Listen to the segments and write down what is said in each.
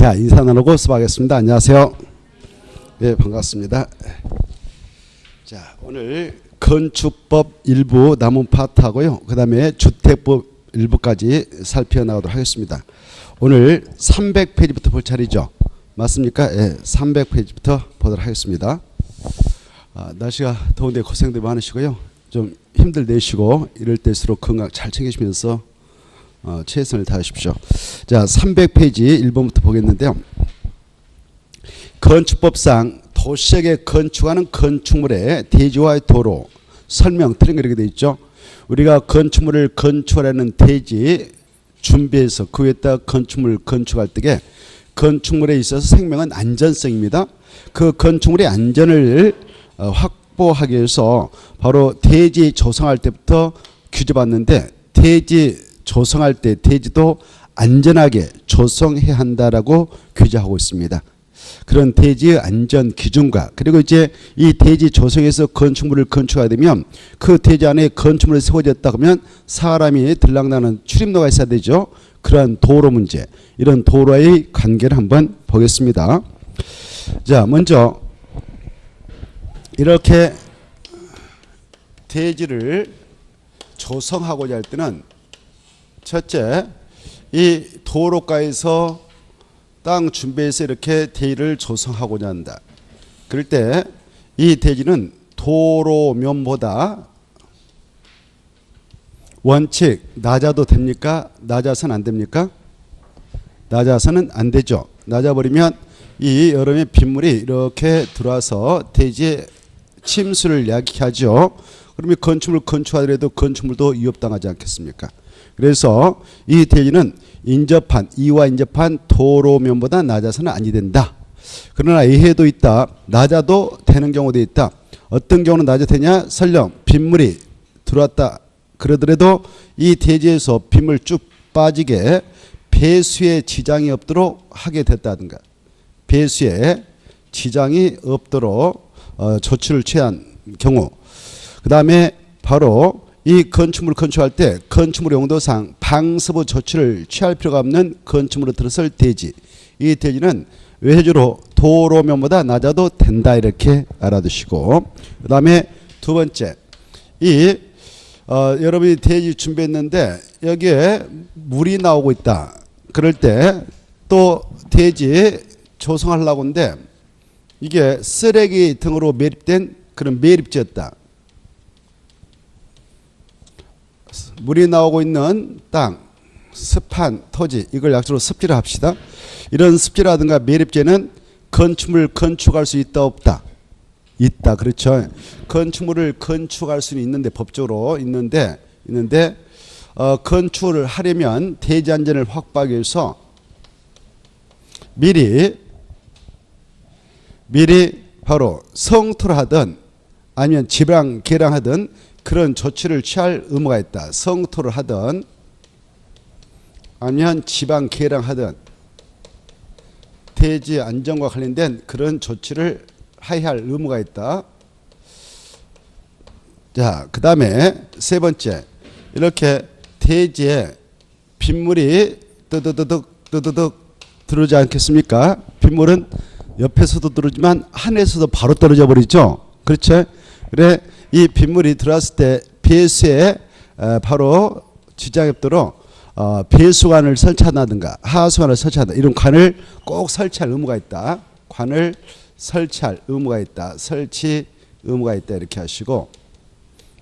자, 인사 나누고 수업하겠습니다. 안녕하세요. 네, 반갑습니다. 자, 오늘 건축법 일부 남은 파트하고요. 그 다음에 주택법 일부까지 살펴나가도록 하겠습니다. 오늘 300페이지부터 볼 차례죠. 맞습니까? 예, 300페이지부터 보도록 하겠습니다. 날씨가 더운데 고생들 많으시고요. 좀 힘들 내시고 이럴 때일수록 건강 잘 챙기시면서 최선을 다하십시오. 자, 300페이지 1번부터 보겠는데요. 건축법상 도시역에 건축하는 건축물의 대지와의 도로 설명 틀린 거 이렇게 되어 있죠. 우리가 건축물을 건축하려는 대지 준비해서 그 위에다 건축물을 건축할 때에 건축물에 있어서 생명은 안전성입니다. 그 건축물의 안전을 확보하기 위해서 바로 대지 조성할 때부터 규제받는데, 대지 조성할 때 대지도 안전하게 조성해야 한다라고 규제하고 있습니다. 그런 대지의 안전 기준과, 그리고 이제 이 대지 조성에서 건축물을 건축하게 되면 그 대지 안에 건축물이 세워졌다 그러면 사람이 들락나는 출입로가 있어야 되죠. 그러한 도로 문제, 이런 도로의 관계를 한번 보겠습니다. 자, 먼저 이렇게 대지를 조성하고자 할 때는 첫째, 이 도로가에서 땅 준비해서 이렇게 대지를 조성하고자 한다. 그럴 때 이 대지는 도로면보다 원칙 낮아도 됩니까? 낮아서는 안 됩니까? 낮아서는 안 되죠. 낮아버리면 이 여름에 빗물이 이렇게 들어와서 대지에 침수를 야기하죠. 그러면 건축물 건축하더라도 건축물도 위협당하지 않겠습니까? 그래서 이 대지는 인접한, 이와 인접한 도로면보다 낮아서는 아니 된다. 그러나 예외도 있다. 낮아도 되는 경우도 있다. 어떤 경우는 낮아도 되냐? 설령 빗물이 들어왔다 그러더라도 이 대지에서 빗물 쭉 빠지게 배수에 지장이 없도록 하게 됐다든가, 배수에 지장이 없도록 조치를 취한 경우, 그 다음에 바로 이 건축물을 건축할 때 건축물 용도상 방수부 조치를 취할 필요가 없는 건축물로 들어설 대지, 이 대지는 외주로 도로면보다 낮아도 된다, 이렇게 알아두시고, 그 다음에 두 번째, 여러분이 대지 준비했는데 여기에 물이 나오고 있다. 그럴 때 또 대지 조성하려고 하는데 이게 쓰레기 등으로 매립된 그런 매립지였다. 물이 나오고 있는 땅, 습한 토지, 이걸 약속으로 습지라 합시다. 이런 습지라든가 매립지는 건축물을 건축할 수 있다 없다? 있다. 그렇죠. 건축물을 건축할 수는 있는데, 법적으로 있는데 건축을 하려면 대지 안전을 확보하기 위해서 미리 바로 성토를 하든 아니면 지방 개량하든 그런 조치를 취할 의무가 있다. 성토를 하든 아니면 지방 개량하든 대지 안전과 관련된 그런 조치를 해야 할 의무가 있다. 자, 그 다음에 세 번째, 이렇게 대지에 빗물이 뜨드득 들어오지 않겠습니까? 빗물은 옆에서도 들어오지만 하늘에서도 바로 떨어져 버리죠. 그렇죠? 그래, 이 빗물이 들어왔을 때 배수에 바로 지장이 없도록 배수관을 설치한다든가 하수관을 설치한다, 이런 관을 꼭 설치할 의무가 있다. 관을 설치할 의무가 있다. 설치 의무가 있다, 이렇게 하시고,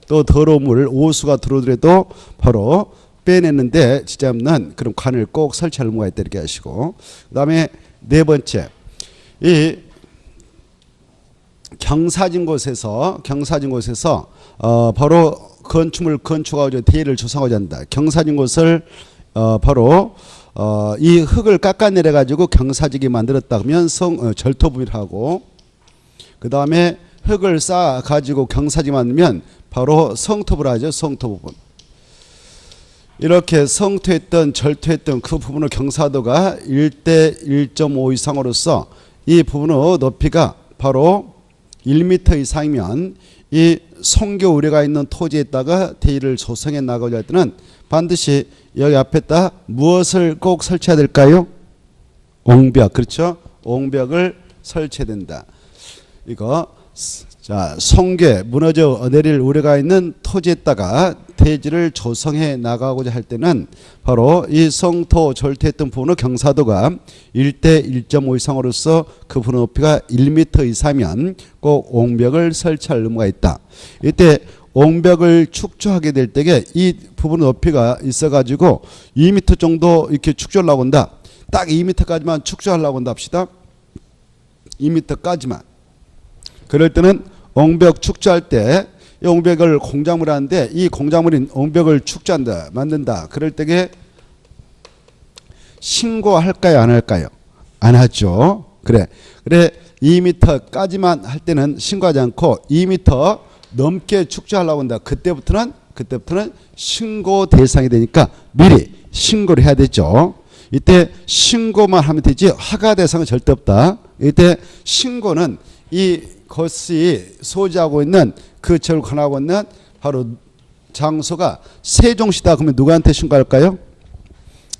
또 더러운 물, 오수가 들어오더라도 바로 빼내는데 지장 없는 그런 관을 꼭 설치할 의무가 있다, 이렇게 하시고, 그 다음에 네 번째, 이 경사진 곳에서 바로 건축물 건축하고자 대지를 조성하고자 한다. 경사진 곳을 바로 이 흙을 깎아내려 가지고 경사지게 만들었다 그러면 절토부비하고, 그 다음에 흙을 쌓아 가지고 경사지 만들면 바로 성토부를 하죠. 성토부분. 이렇게 성토했던 절토했던 그 부분의 경사도가 1대 1.5 이상으로서 이 부분의 높이가 바로 1m 이상이면 이 송교 우려가 있는 토지에다가 대지를 조성해 나가고자 할 때는 반드시 여기 앞에다 무엇을 꼭 설치해야 될까요? 옹벽, 그렇죠? 옹벽을 설치해야 된다. 이거 자, 성괴 무너져 내릴 우려가 있는 토지에다가 대지를 조성해 나가고자 할 때는 바로 이 성토 절토했던 부분의 경사도가 1대 1.5 이상으로서 그 부분 높이가 1m 이상이면 꼭 옹벽을 설치할 의무가 있다. 이때 옹벽을 축조하게 될 때에 이 부분 높이가 있어가지고 2m 정도 이렇게 축조하려고 한다. 딱 2m까지만 축조하려고 한다 합시다. 2m까지만. 그럴 때는 옹벽 축조할 때 이 옹벽을 공작물 하는데 이 공작물인 옹벽을 축조한다, 만든다. 그럴 때에 신고할까요, 안 할까요? 안 하죠. 그래 2m까지만 할 때는 신고하지 않고 2m 넘게 축조하려고 한다. 그때부터는 신고 대상이 되니까 미리 신고를 해야 되죠. 이때 신고만 하면 되지 허가 대상은 절대 없다. 이때 신고는 이것이 소지하고 있는 그 지역을 관하고 있는 바로 장소가 세종시다. 그러면 누구한테 신고할까요?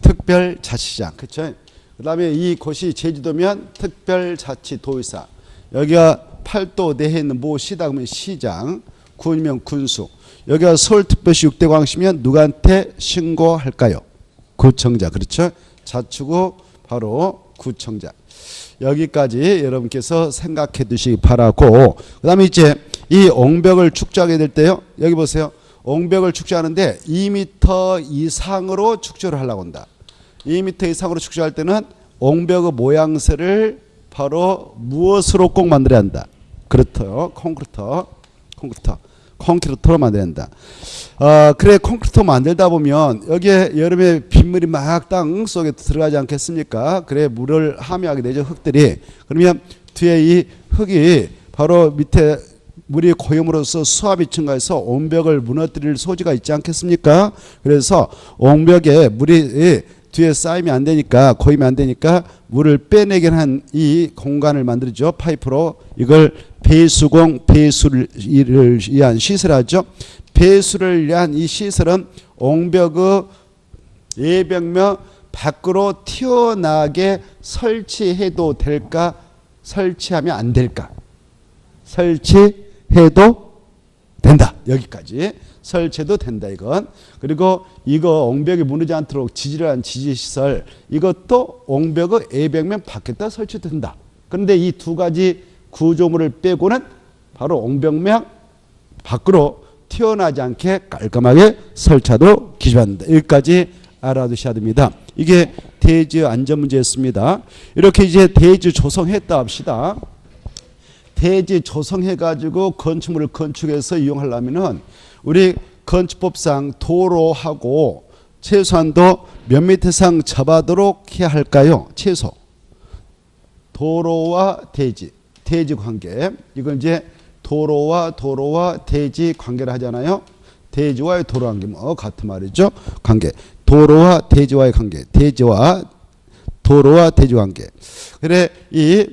특별자치장. 그렇죠? 그 다음에 이곳이 제주도면 특별자치도의사. 여기가 팔도 내에 있는 모 시다 그러면 시장. 군이면 군수. 여기가 서울특별시 6대 광시면 누구한테 신고할까요? 구청장. 그렇죠? 자치구 바로 구청장. 여기까지 여러분께서 생각해 두시기 바라고, 그 다음에 이제 이 옹벽을 축조하게 될 때요, 여기 보세요. 옹벽을 축조하는데 2m 이상으로 축조를 하려고 한다. 2m 이상으로 축조할 때는 옹벽의 모양새를 바로 무엇으로 꼭 만들어야 한다. 그렇죠. 콘크리트로 만들어야 한다. 그래 콘크리트 만들다 보면 여기에 여름에 빗물이 막 땅 속에 들어가지 않겠습니까? 그래 물을 함유하게 되죠, 흙들이. 그러면 뒤에 이 흙이 바로 밑에 물이 고염으로써 수압이 증가해서 옹벽을 무너뜨릴 소지가 있지 않겠습니까? 그래서 옹벽에 물이 뒤에 쌓이면 안 되니까, 고이면 안 되니까 물을 빼내게 한 이 공간을 만들죠. 파이프로. 이걸 배수공, 배수를 위한 시설하죠. 배수를 위한 이 시설은 옹벽의 예벽면 밖으로 튀어나게 설치해도 될까? 설치하면 안 될까? 설치해도 된다. 여기까지. 설치해도 된다, 이건. 그리고 이거 옹벽이 무너지지 않도록 지지를 한 지지시설, 이것도 옹벽의 예벽면 밖에다 설치해도 된다. 그런데 이 두 가지 구조물을 빼고는 바로 옹벽면 밖으로 튀어나지 않게 깔끔하게 설치하도록 기준한다. 여기까지 알아두셔야 됩니다. 이게 대지 안전 문제였습니다. 이렇게 이제 대지 조성했다 합시다. 대지 조성해가지고 건축물을 건축해서 이용하려면은 우리 건축법상 도로하고 최소한도 몇 미터 이상 접하도록 해야 할까요? 최소. 도로와 대지, 대지 관계. 이건 이제 도로와 대지 관계를 하잖아요. 대지와의 도로 관계, 뭐 같은 말이죠. 관계. 도로와 대지와의 관계. 대지와 도로와 대지 관계. 그래 이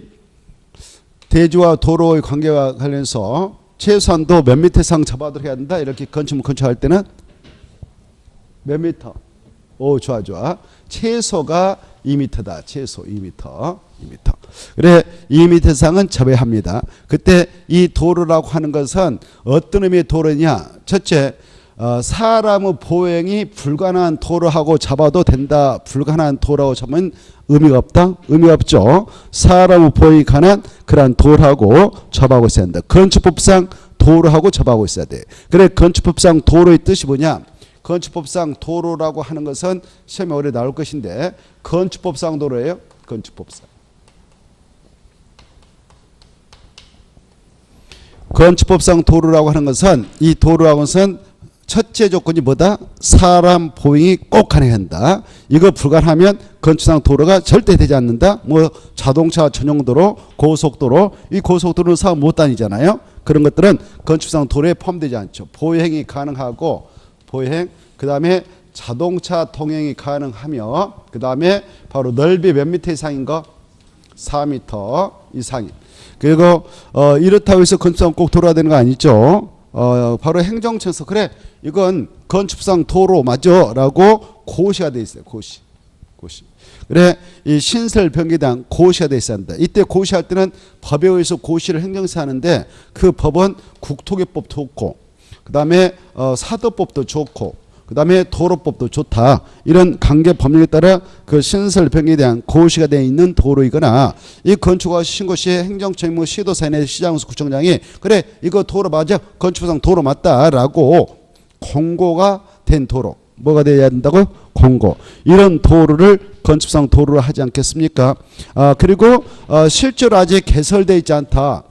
대지와 도로의 관계와 관련해서 최소한도 몇 미터 이상 접하도록 해야 된다. 이렇게 건축물 건축할 때는 몇 미터? 오, 좋아. 최소가 2m다. 최소 2m. 그래 2m 이상은 접어야 합니다. 그때 이 도로라고 하는 것은 어떤 의미의 도로냐? 첫째, 사람의 보행이 불가능한 도로하고 잡아도 된다. 불가능한 도로하고 잡으면 의미가 없다? 의미가 없죠. 사람의 보행이 가능한 그러한 도로하고 접하고 있어야 한다. 건축법상 도로하고 접하고 있어야 돼. 그래 건축법상 도로의 뜻이 뭐냐? 건축법상 도로라고 하는 것은 시험에 오래 나올 것인데, 건축법상 도로예요. 건축법상 도로라고 하는 것은, 이 도로라고 하는 것은 첫째 조건이 뭐다? 사람 보행이 꼭 가능해야 한다. 이거 불가능하면 건축상 도로가 절대 되지 않는다. 뭐 자동차 전용도로, 고속도로, 이 고속도로는 사람 못 다니잖아요. 그런 것들은 건축상 도로에 포함되지 않죠. 보행이 가능하고, 그 다음에 자동차 통행이 가능하며, 그 다음에 바로 넓이 몇 미터 이상인 거? 4m 이상인. 그리고 이렇다고 해서 건축상 꼭 도로가 되는 거 아니죠. 바로 행정처에서 그래 이건 건축상 도로 맞죠? 라고 고시가 돼 있어요. 고시. 그래 이 신설 변경에 고시가 돼 있어야 한다. 이때 고시할 때는 법에 의해서 고시를 행정사 하는데 그 법은 국토개법도 좋고 그 다음에 사도법도 좋고 그 다음에 도로법도 좋다. 이런 관계 법령에 따라 그 신설 변경에 대한 고시가 되어 있는 도로이거나 이 건축하신 것이 행정처 시도사내 시장수 구청장이 그래 이거 도로 맞아 건축상 도로 맞다라고 공고가 된 도로 뭐가 돼야 된다고? 공고. 이런 도로를 건축상 도로로 하지 않겠습니까? 그리고 실제로 아직 개설되어 있지 않다.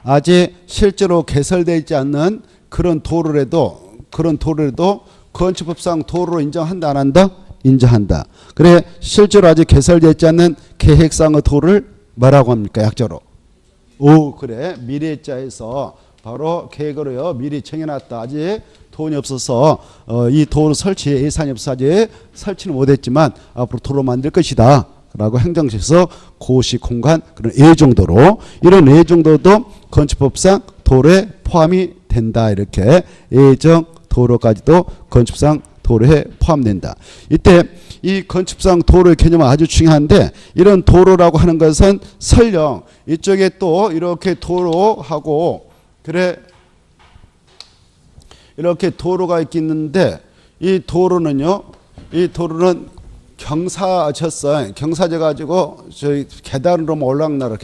아직 실제로 개설되어 있지 않는 그런 도로라도 건축법상 도로로 인정한다 안 한다? 인정한다. 그래 실제로 아직 개설되어 있지 않는 계획상의 도로를 뭐라고 합니까? 약자로. 오 그래 미래자에서 바로 계획으로요 미리 정해놨다. 아직 돈이 없어서 이 도로 설치 예산이 없어서 아직 설치는 못했지만 앞으로 도로 만들 것이다 라고 행정처에서 고시 공간 그런 예정도로 이런 예정도도 건축법상 도로에 포함이 된다. 이렇게 예정 도로까지도 건축상 도로에 포함된다. 이때 이 건축상 도로의 개념은 아주 중요한데 이런 도로라고 하는 것은 설령 이쪽에 또 이렇게 도로하고 그래 이렇게 도로가 있겠는데 이 도로는요 이 도로는 경사졌어요. 경사져 가지고 저희 계단으로 올라가나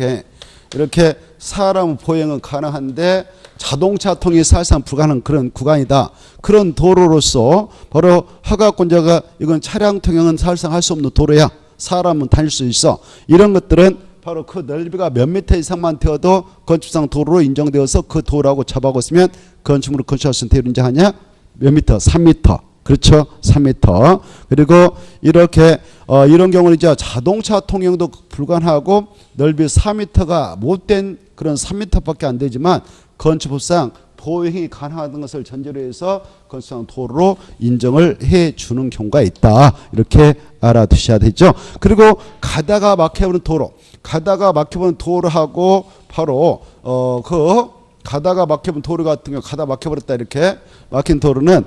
이렇게 사람 보행은 가능한데 자동차 통이 사실상 불가능한 그런 구간이다. 그런 도로로서 바로 허가권자가 이건 차량 통행은 사실상 할 수 없는 도로야. 사람은 다닐 수 있어. 이런 것들은 바로 그 넓이가 몇 미터 이상만 되어도 건축상 도로로 인정되어서 그 도로라고 잡아고 있으면 건축물을 건축할 수 있는 대로 인정하냐? 몇 미터? 3미터. 그렇죠? 3미터. 그리고 이렇게 이런 경우는 이제 자동차 통행도 불가능하고 넓이 4미터가 못된 그런 3미터밖에 안 되지만 건축법상 보행이 가능한 것을 전제로 해서 건축상 도로로 인정을 해주는 경우가 있다. 이렇게 알아두셔야 되죠. 그리고 가다가 막혀버린 도로. 가다가 막혀버린 도로하고 바로 가다가 막혀본 도로 같은 경우 가다 막혀버렸다 이렇게 막힌 도로는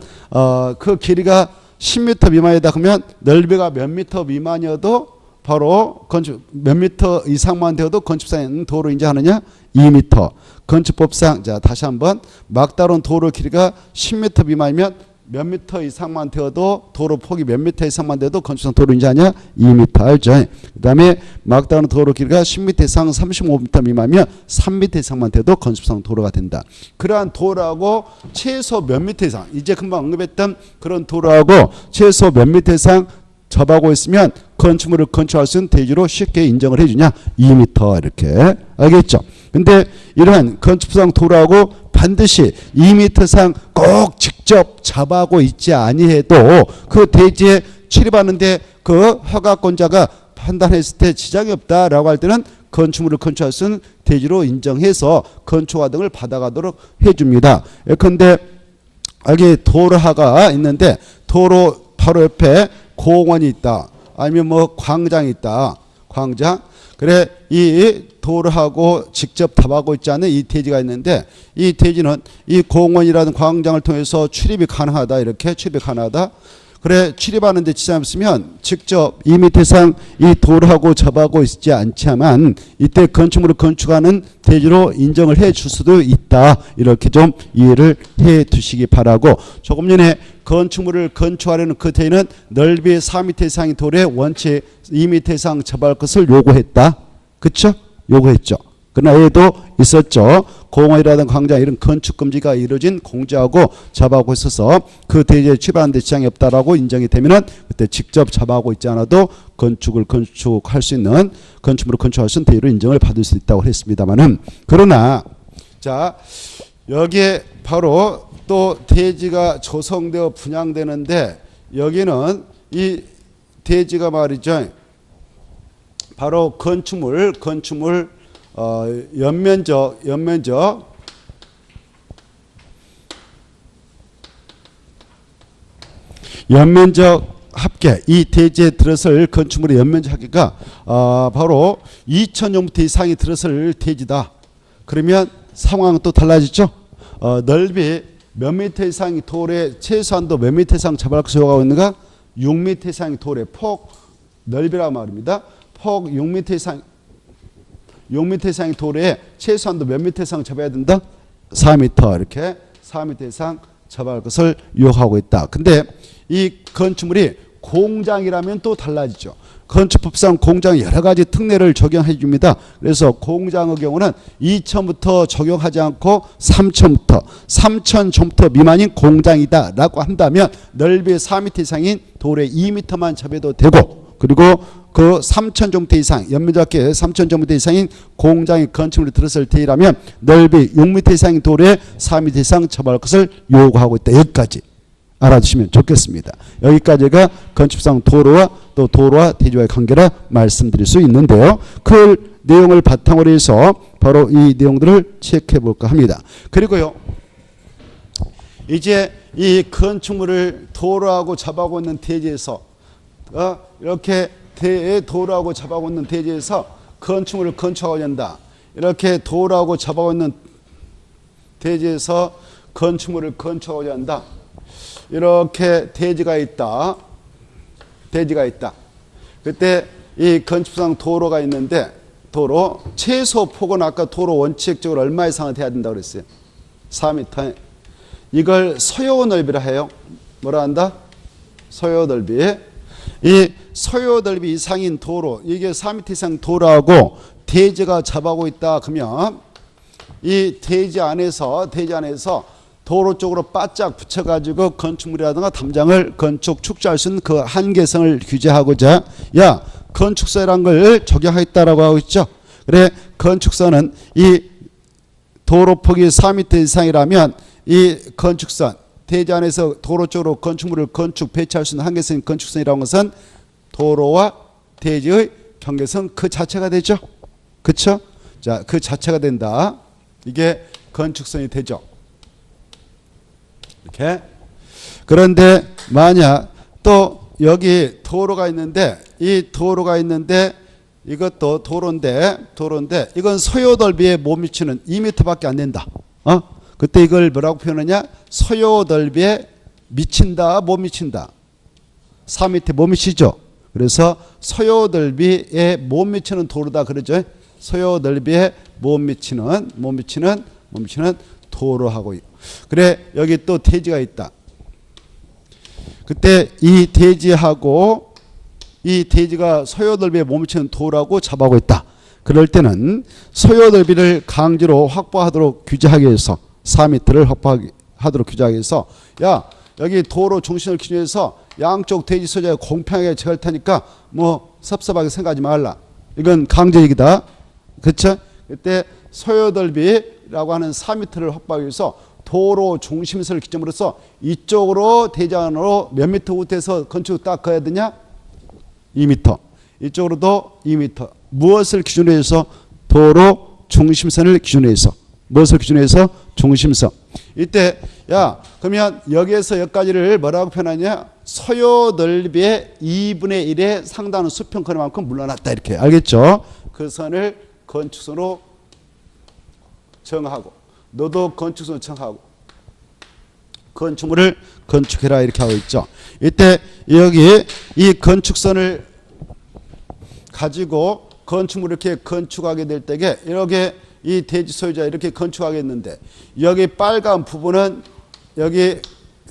그 길이가 10m 미만이다 그러면 넓이가 몇 미터 미만이어도 바로 건축 몇 미터 이상만 되어도 건축상에는 도로 인정하느냐? 2m. 건축법상 자 다시 한번 막다른 도로 길이가 10m 미만이면 몇 미터 이상만 되어도 도로 폭이 몇 미터 이상만 되어도 건축상 도로 인정하냐? 2m 알죠? 그 다음에 막다른 도로 길이가 10m 이상 35m 미만이면 3m 이상만 되어도 건축상 도로가 된다. 그러한 도로하고 최소 몇 미터 이상 이제 금방 언급했던 그런 도로하고 최소 몇 미터 이상 접하고 있으면 건축물을 건축할 수 있는 대지로 쉽게 인정을 해주냐? 2m 이렇게 알겠죠? 근데 이러한 건축상 도로하고 반드시 2m 이상 꼭 직접 잡아고 있지 아니해도 그 대지에 출입하는데 그 허가권자가 판단했을 때 지장이 없다라고 할 때는 건축물을 건축할 수 있는 대지로 인정해서 건축허가 등을 받아가도록 해줍니다. 예컨대 여기 도로화가 있는데 도로 바로 옆에 공원이 있다. 아니면 뭐 광장이 있다. 광장. 그래 이 도로하고 직접 답하고 있지 않은 이 대지가 있는데 이 대지는 이 공원이라든 광장을 통해서 출입이 가능하다. 이렇게 출입이 가능하다. 그래 출입하는데 지장 없으면 직접 2m 이상 이 도로하고 접하고 있지 않지만 이때 건축물을 건축하는 대지로 인정을 해 줄 수도 있다. 이렇게 좀 이해를 해 두시기 바라고 조금 전에 건축물을 건축하려는 그 대지는 넓이 4m 이상의 도로에 원체 2m 이상 접할 것을 요구했다. 그쵸? 요구했죠. 그러나 얘도 있었죠. 공원이라든 광장 이런 건축금지가 이루어진 공지하고 잡아하고 있어서 그 대지에 출입하는 데 지장이 없다라고 인정이 되면은 그때 직접 잡아하고 있지 않아도 건축을 건축할 수 있는 건축물을 건축할 수 있는 대지로 인정을 받을 수 있다고 했습니다만은 그러나 자 여기에 바로 또 대지가 조성되어 분양되는데 여기는 이 대지가 말이죠. 바로 건축물 연면적 합계 이 대지에 들어설 건축물의 연면적 합계가 바로 2,000제곱미터 이상이 들어설 대지다. 그러면 상황은 또 달라지죠. 넓이 몇 미터 이상이 도로에 최소한도 몇 미터 이상 잡을 것을 요구하고 있는가? 6미터 이상의 도로의 폭 넓이라고 말입니다. 폭 6m 이상 6m 이상의 도로에 최소한도 몇 미터 이상 접어야 된다? 4m. 이렇게 4m 이상 접어야 할 것을 요구하고 있다. 근데 이 건축물이 공장이라면 또 달라지죠. 건축법상 공장에 여러 가지 특례를 적용해 줍니다. 그래서 공장의 경우는 2,000부터 적용하지 않고 3,000부터 3,000제곱미터 미만인 공장이다 라고 한다면 넓이 4m 이상인 도로에 2m만 접어도 되고, 그리고 그 3,000제곱미터 이상, 연면적계 3,000제곱미터 이상인 공장의 건축물이 들었을 때라면 넓이 6m 이상인 도로에 4m 이상 접어할 것을 요구하고 있다. 여기까지 알아두시면 좋겠습니다. 여기까지가 건축상 도로와 또 도로와 대지와의 관계라 말씀드릴 수 있는데요. 그 내용을 바탕으로 해서 바로 이 내용들을 체크해 볼까 합니다. 그리고요, 이제 이 건축물을 도로하고 잡아오고 있는 대지에서 이렇게 도로하고 잡아오고 있는 대지에서 건축물을 건축하고 한다. 이렇게 도로하고 잡아오고 있는 대지에서 건축물을 건축하고자 한다. 이렇게 대지가 있다. 대지가 있다. 그때 이 건축상 도로가 있는데, 도로 최소 폭은 아까 도로 원칙적으로 얼마 이상은 돼야 된다고 그랬어요? 4m. 이걸 소요 넓이라 해요. 뭐라 한다? 소요 넓이. 이 소요 넓이 이상인 도로, 이게 4m 이상 도로하고 대지가 잡아오고 있다 그러면 이 대지 안에서 도로 쪽으로 바짝 붙여가지고 건축물이라든가 담장을 건축 축조할 수 있는 그 한계성을 규제하고자 건축서라는 걸 적용하겠다라고 하고 있죠. 그래, 건축서는 이 도로폭이 4m 이상이라면 이 건축선, 대지 안에서 도로 쪽으로 건축물을 배치할 수 있는 한계성인 건축선이라는 것은 도로와 대지의 경계선 그 자체가 되죠. 그렇죠? 자, 그 자체가 된다. 이게 건축선이 되죠. 이렇게. 그런데 만약 또 여기 도로가 있는데, 이 도로가 있는데 이것도 도로인데 이건 소요 넓이에 못 미치는 2m밖에 안 된다. 그때 이걸 뭐라고 표현하냐? 소요 넓이에 미친다, 못 미친다. 4m 못 미치죠. 그래서 소요 넓이에 못 미치는 도로다 그러죠. 소요 넓이에 못 미치는 도로하고. 그래, 여기 또 대지가 있다. 그때 이 대지하고 이 대지가 소요 넓이에 못 미치는 도로하고 잡아오고 있다. 그럴 때는 소요 넓이를 강제로 확보하도록 규제하기 위해서 4m를 확보하도록 규제하기 위해서 여기 도로 중심을 기준해서 양쪽 대지 소재가 공평하게 처할 테니까 뭐 섭섭하게 생각하지 말라. 이건 강제적이다. 그렇죠? 그때 소요 넓이라고 하는 4m를 확보하기 위해서 도로 중심선을 기점으로서 이쪽으로 대지 안으로 몇 미터 우태해서 건축 딱 그어야 되냐? 2m. 이쪽으로도 2m. 무엇을 기준으로 해서? 도로 중심선을 기준으로 해서. 무엇을 기준으로 해서? 중심선. 이때 그러면 여기에서 여기까지를 뭐라고 표현하냐? 소요 넓이의 2분의 1에 상당한 수평거리만큼 물러났다. 이렇게 알겠죠? 그 선을 건축선으로 정하고, 너도 건축선으로 정하고 건축물을 건축해라 이렇게 하고 있죠. 이때 여기 이 건축선을 가지고 건축물을 이렇게 건축하게 될 때에 이렇게 이 대지 소유자 이렇게 건축하겠는데, 여기 빨간 부분은 여기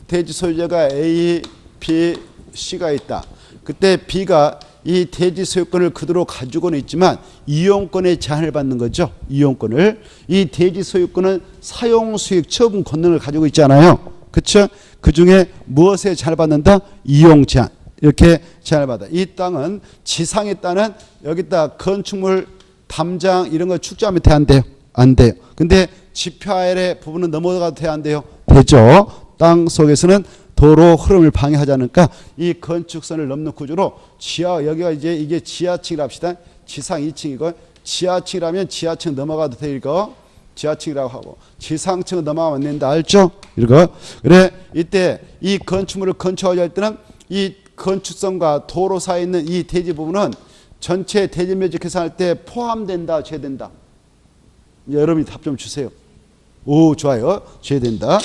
대지 소유자가 A, B, C가 있다. 그때 B가 이 대지 소유권을 그대로 가지고는 있지만 이용권에 제한을 받는 거죠. 이용권을. 이 대지 소유권은 사용수익 처분 권능을 가지고 있잖아요. 그렇죠? 그중에 무엇에 제한을 받는다? 이용 제한. 이렇게 제한을 받아. 이 땅은 지상의 땅은 여기다 건축물, 담장 이런 거 축조하면 돼, 안 돼요? 안 돼요. 근데 지표 아래의 부분은 넘어가도 돼, 안 돼요? 되죠. 땅 속에서는 도로 흐름을 방해하지 않으니까 이 건축선을 넘는 구조로 여기가 이제 이게 지하층이라 합시다. 지상 2층이고 지하층이라면 지하층 넘어가도 돼, 이거. 지하층이라고 하고 지상층은 넘어가면 안 된다. 알죠? 이거. 그래, 이때 이 건축물을 건축하려 할 때는 이 건축선과 도로 사이에 있는 이 대지 부분은 전체 대지 면적 계산할 때 포함된다, 제외된다? 여러분이 답 좀 주세요. 오, 좋아요. 제외된다.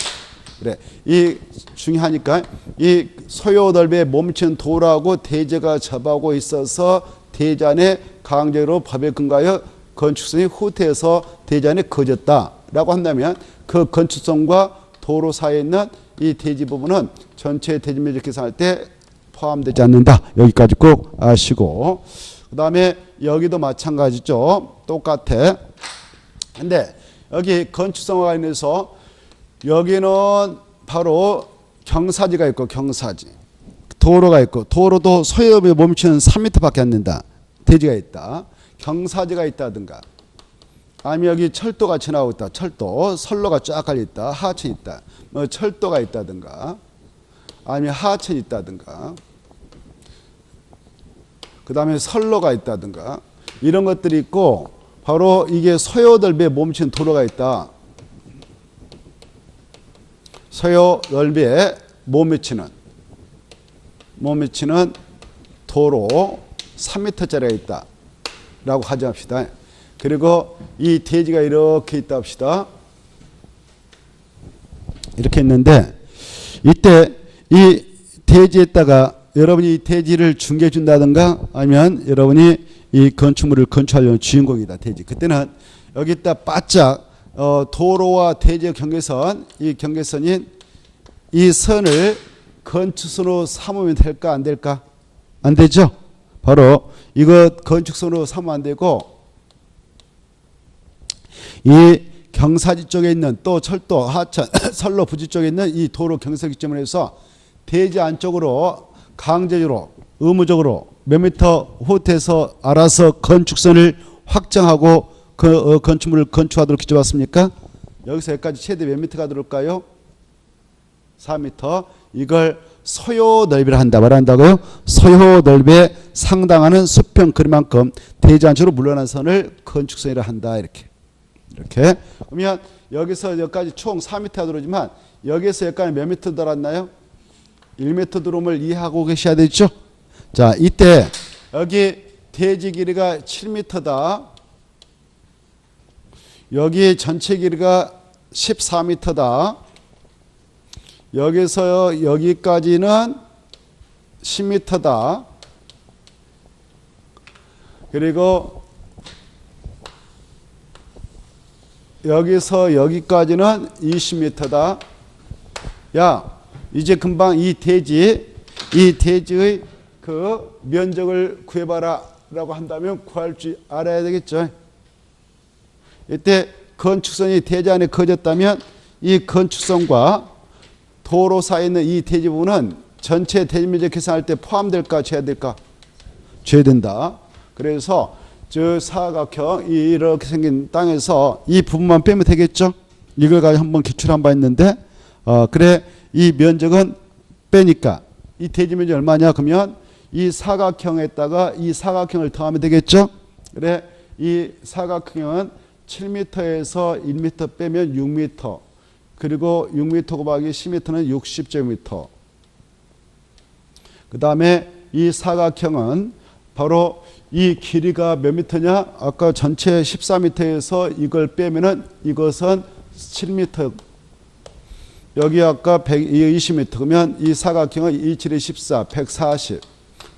그래. 이 중요하니까 이 소요 넓이에 몸치는 도로하고 대지가 접하고 있어서 대지 안에 강제로 법에 근거하여 건축성이 후퇴해서 대지 안에 거졌다라고 한다면 그 건축성과 도로 사이에 있는 이 대지 부분은 전체 대지 면적 계산할 때 포함되지 않는다. 여기까지 꼭 아시고, 그 다음에 여기도 마찬가지죠. 똑같아. 근데 여기 건축성과 관련해서 여기는 바로 경사지가 있고 경사지, 도로가 있고 도로도 소요에 멈추는 3m밖에 안 된다. 대지가 있다. 경사지가 있다든가 아니면 여기 철도가 지나고 있다. 철도, 선로가 쫙 깔려 있다. 하천이 있다. 뭐 철도가 있다든가 아니면 하천이 있다든가 그 다음에 선로가 있다든가 이런 것들이 있고 바로 이게 소요 넓이에 멈춘 도로가 있다. 소요 넓이에 못 미치는 도로 3m짜리가 있다 라고 가정합시다. 그리고 이 대지가 이렇게 있다 합시다. 이렇게 있는데 이때 이 대지에다가 여러분이 이 대지를 중개해 준다든가 아니면 여러분이 이 건축물을 건축하려는 주인공이다. 대지. 그때는 여기다 바짝 도로와 대지의 경계선, 이 경계선인 이 선을 건축선으로 삼으면 될까 안 될까? 안 되죠. 바로 이거 건축선으로 삼으면 안 되고 이 경사지 쪽에 있는 또 철도, 하천, 선로, 부지 쪽에 있는 이 도로 경사지 지점을 해서 대지 안쪽으로 강제적으로 의무적으로 몇 미터 후퇴해서 알아서 건축선을 확정하고 그 건축물을 건축하도록 기재봤습니까? 여기서 여기까지 최대 몇 미터가 들어올까요? 4미터. 이걸 소요 넓이라 한다. 말한다고요? 소요 넓이에 상당하는 수평 거리만큼 대지 안쪽으로 물러난 선을 건축선이라 한다. 이렇게. 그러면 여기서 여기까지 총 4미터가 들어오지만 여기서 여기까지 몇 미터 들어왔나요? 1미터 들어옴을 이해하고 계셔야 되죠? 자, 이때 여기 대지 길이가 7미터다. 여기 전체 길이가 14미터다. 여기서 여기까지는 10미터다. 그리고 여기서 여기까지는 20미터다. 야, 이제 금방 이 대지의 그 면적을 구해봐라 라고 한다면 구할 줄 알아야 되겠죠. 이때 건축선이 대지 안에 거졌다면 이 건축선과 도로 사이에 있는 이 대지 부분은 전체 대지 면적 계산할 때 포함될까 줘야 될까? 줘야 된다. 그래서 저 사각형 이렇게 생긴 땅에서 이 부분만 빼면 되겠죠. 이걸 가지고 한번 기출한 바 있는데 그래 이 면적은 빼니까 이 대지 면적이 얼마냐? 그러면 이 사각형에다가 이 사각형을 더하면 되겠죠. 그래 이 사각형은 7m에서 1m 빼면 6m 그리고 6m 곱하기 10m는 60제곱미터. 그 다음에 이 사각형은 바로 이 길이가 몇 미터냐? 아까 전체 14m에서 이걸 빼면은 이것은 7m. 여기 아까 120m. 그러면 이 사각형은 27에 14, 140.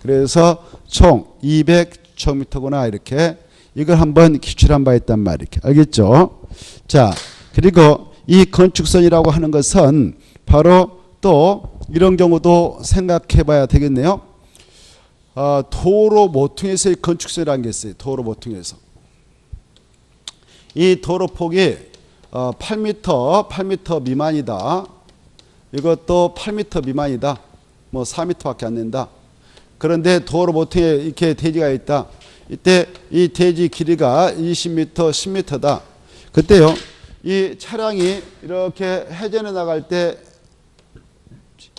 그래서 총 200제곱미터구나. 이렇게. 이걸 한번 기출한 바 있단 말이에요. 알겠죠? 자, 그리고 이 건축선이라고 하는 것은 바로 또 이런 경우도 생각해 봐야 되겠네요. 도로 모퉁이에서의 건축선이라는 게 있어요. 도로 모퉁이에서. 이 도로 폭이 8m 미만이다. 이것도 8m 미만이다. 뭐 4m밖에 안 된다. 그런데 도로 모퉁이에 이렇게 대지가 있다. 이때 이 대지 길이가 20m, 10m다. 그때요. 이 차량이 이렇게 회전해 나갈 때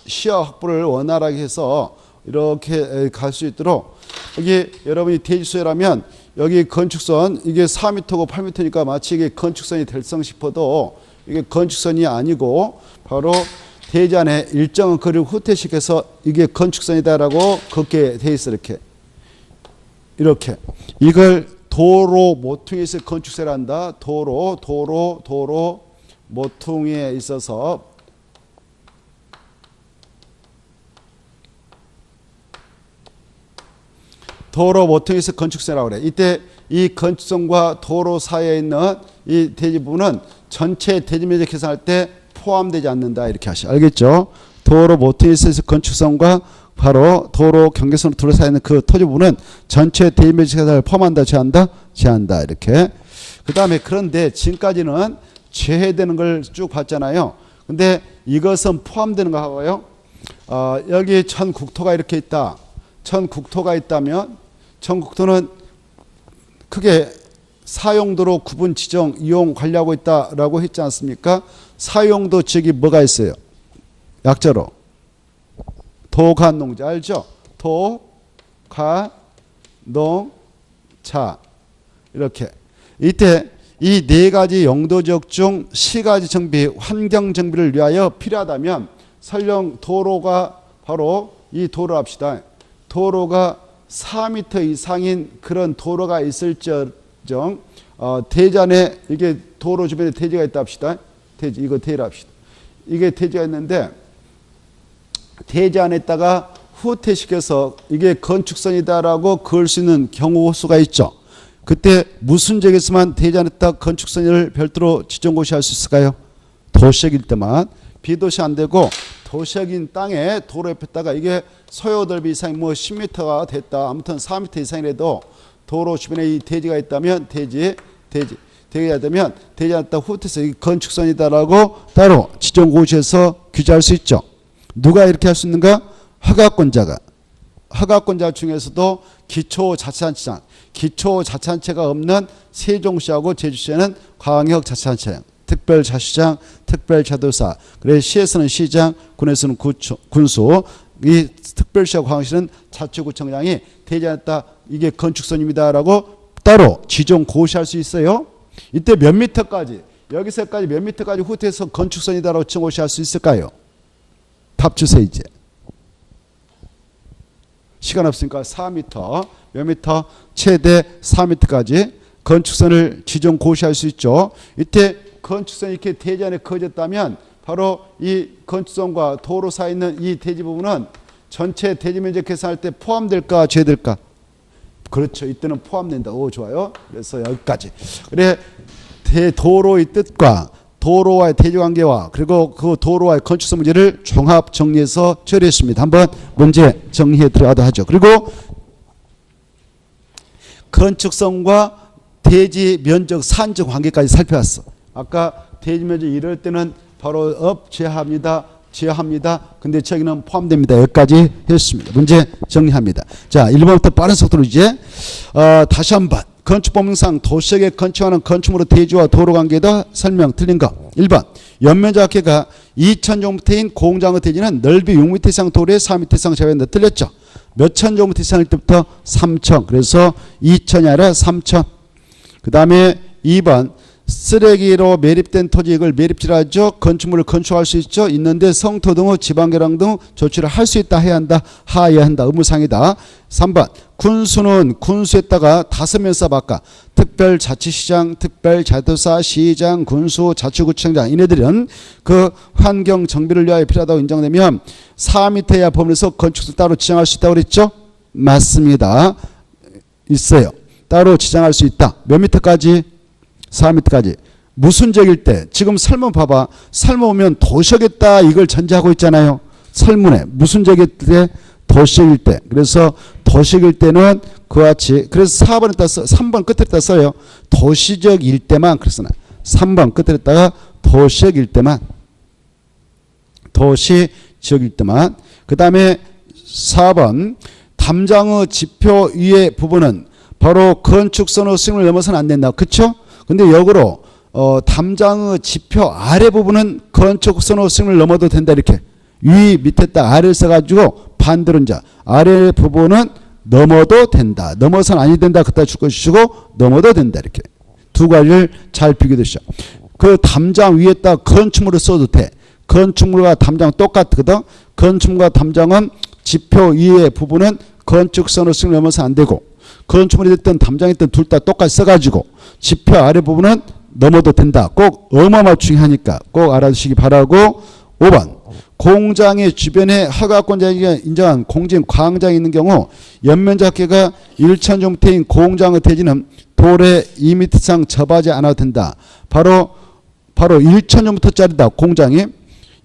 시야 확보를 원활하게 해서 이렇게 갈 수 있도록 여기 여러분이 대지소유라면 여기 건축선 이게 4m고 8m니까 마치 이게 건축선이 될성 싶어도 이게 건축선이 아니고 바로 대지 안에 일정한 거리를 후퇴시켜서 이게 건축선이다라고 걷게 돼 있어. 이렇게 이걸 도로 모퉁이에서 건축세를 한다. 도로 모퉁이에 있어서 도로 모퉁이에서 건축선이라고 그래. 이때 이 건축선과 도로 사이에 있는 이 대지 부분은 전체 대지 면적 계산할 때 포함되지 않는다. 이렇게 하시죠. 알겠죠? 도로 모퉁이에서 건축선과 바로 도로 경계선으로 둘러싸여 있는 그 토지 부분은 전체 대지 면적 계산을 포함한다. 제한다? 제한다. 이렇게. 그 다음에 그런데 지금까지는 제외되는 걸 쭉 봤잖아요. 근데 이것은 포함되는 거 하고요. 여기 전국토가 이렇게 있다. 전국토가 있다면 전국토는 크게 사용도로 구분 지정 이용 관리하고 있다라고 했지 않습니까? 사용도 지역이 뭐가 있어요? 약자로 도간농자 알죠? 도간농자 이렇게 이때 이 네 가지 용도 지역 중 시가지 정비, 환경 정비를 위하여 필요하다면 설령 도로가 바로 이 도로 합시다. 도로가 4m 이상인 그런 도로가 있을지언정 대지 안에 이게 도로 주변에 대지가 있다 합시다. 대지 이거 대지라 합시다. 이게 대지가 있는데 대지 안에다가 후퇴시켜서 이게 건축선이다라고 그을 수 있는 경우 수가 있죠. 그때 무슨 지역에서만 대지 안에다 건축선을 별도로 지정고시할 수 있을까요? 도시역일 때만. 비도시 안 되고 도시역인 땅에 도로 옆에다가 이게 소요 넓이 이상이 뭐 10m가 됐다. 아무튼 4m 이상이라도 도로 주변에 이 대지가 있다면 대지가 되면 대지 안에다 후퇴해서 이 건축선이다라고 따로 지정고시해서 규제할 수 있죠. 누가 이렇게 할 수 있는가? 허가권자가. 허가권자 중에서도 기초자치단체장, 기초자치단체가 없는 세종시하고 제주시에는 광역자치단체, 특별자치장, 특별자도사, 그래서 시에서는 시장, 군에서는 군수, 이 특별시하고 광역시는 자치구청장이 대지 안에다 이게 건축선입니다라고 따로 지정 고시할 수 있어요. 이때 몇 미터까지, 여기서까지 몇 미터까지 후퇴해서 건축선이다라고 지정 고시할 수 있을까요? 답 주세요 이제. 시간 없으니까 4m, 몇 미터? 최대 4m까지 건축선을 지정 고시할 수 있죠. 이때 건축선이 이렇게 대지 안에 그어졌다면 바로 이 건축선과 도로 사이에 있는 이 대지 부분은 전체 대지 면적 계산할 때 포함될까 제외될까? 그렇죠. 이때는 포함된다. 오 좋아요. 그래서 여기까지. 그래 도로의 뜻과 도로와의 대지관계와 그리고 그 도로와의 건축선 문제를 종합 정리해서 처리했습니다. 한번 문제 정리해 들어가도록 하죠. 그리고 건축선과 대지 면적 산적 관계까지 살펴봤어. 아까 대지 면적 이럴 때는 바로 업 제하합니다. 제하합니다. 근데 저기는 포함됩니다. 여기까지 했습니다. 문제 정리합니다. 자, 1번부터 빠른 속도로 이제 다시 한번 건축법령상 도시역에 건축하는 건축물의 대지와 도로 관계에다 설명 틀린 거. 1번 연면적 합계가 2,000제곱미터인 공장의 대지는 넓이 6m 이상 도로에 4m 이상 제외한다. 틀렸죠. 몇천 제곱미터 이상일 때부터 3,000. 그래서 2,000이 아니라 3,000. 그 다음에 2번 쓰레기로 매립된 토지 이걸 매립지라죠. 건축물을 건축할 수 있죠. 있는데 성토 등의 지방개량 등 조치를 할 수 있다. 해야 한다. 하여야 한다. 의무상이다. 3번 군수는 군수에다가 5명 써봤까. 특별자치시장, 특별자도사, 시장, 군수, 자치구청장 이네들은 그 환경 정비를 위하여 필요하다고 인정되면 4m 이하 범위에서 건축을 따로 지정할 수 있다고 그랬죠. 맞습니다. 있어요. 따로 지정할 수 있다. 몇 미터까지? 4m까지. 무슨 지역일 때? 지금 설문 봐봐. 설문 오면 도시역이다 이걸 전제하고 있잖아요. 설문에 무슨 지역일 때? 도시역일 때. 그래서 도시역일 때는 그와 같이 그래서 4번에 따서 3번 끝에 써요. 도시적일 때만 그랬으나 3번 끝에다가 도시역일 때만 도시지역일 때만. 그 다음에 4번 담장의 지표 위의 부분은 바로 건축선의 수용을 넘어서는 안 된다. 그렇죠? 근데 역으로 담장의 지표 아래 부분은 건축선의 수용을 넘어도 된다. 이렇게 위 밑에다 아래를 써가지고 반대로 이제 아래 부분은 넘어도 된다. 넘어서는 아니 된다. 그따 줄 것이고 넘어도 된다. 이렇게 두 가지를 잘 비교되시죠. 그 담장 위에다 건축물을 써도 돼. 건축물과 담장 똑같거든. 건축물과 담장은 지표 위의 부분은 건축선의 수용을 넘어서 안 되고 건축물이 됐든 담장이 됐든 둘 다 똑같이 써가지고 지표 아래 부분은 넘어도 된다. 꼭 어마어마 중요하니까 꼭 알아두시기 바라고. 5번 공장의 주변에 허가권자에게 인정한 공진 광장이 있는 경우 연면적계가 1,000제곱미터인 공장의 대지는 도로의 2m 이상 접하지 않아도 된다. 바로 1,000제곱미터짜리다. 공장이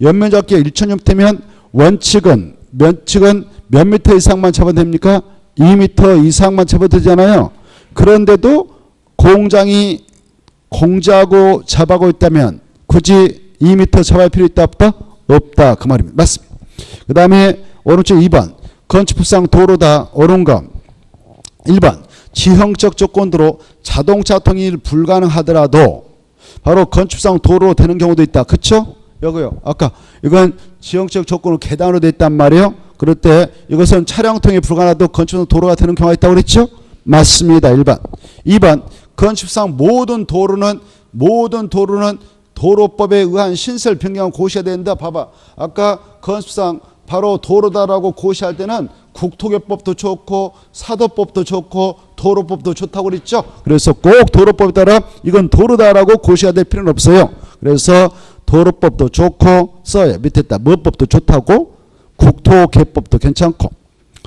연면적계 1,000제곱미터면 원칙은 몇 미터 이상만 접어도 됩니까? 2m 이상만 접어도 되잖아요. 그런데도 공장이 공지하고 접하고 있다면 굳이 2m 접할 필요 있다 없다? 없다. 그 말입니다. 맞습니다. 그 다음에 오른쪽 2번 건축법상 도로다. 옳은 거. 1번 지형적 조건으로 자동차 통일 불가능하더라도 바로 건축상 도로로 되는 경우도 있다. 그쵸? 여기요. 아까 이건 지형적 조건으로 계단으로 되어 있단 말이에요. 그럴 때 이것은 차량 통일 불가능하도 건축상 도로가 되는 경우가 있다고 그랬죠? 맞습니다. 1번. 2번 건축상 모든 도로는 도로법에 의한 신설 변경을 고시해야 된다. 봐봐. 아까 건축상 바로 도로다라고 고시할 때는 국토개법도 좋고 사도법도 좋고 도로법도 좋다고 그랬죠. 그래서 꼭 도로법에 따라 이건 도로다라고 고시해야 될 필요는 없어요. 그래서 도로법도 좋고 써요. 밑에다 뭐법도 좋다고 국토개법도 괜찮고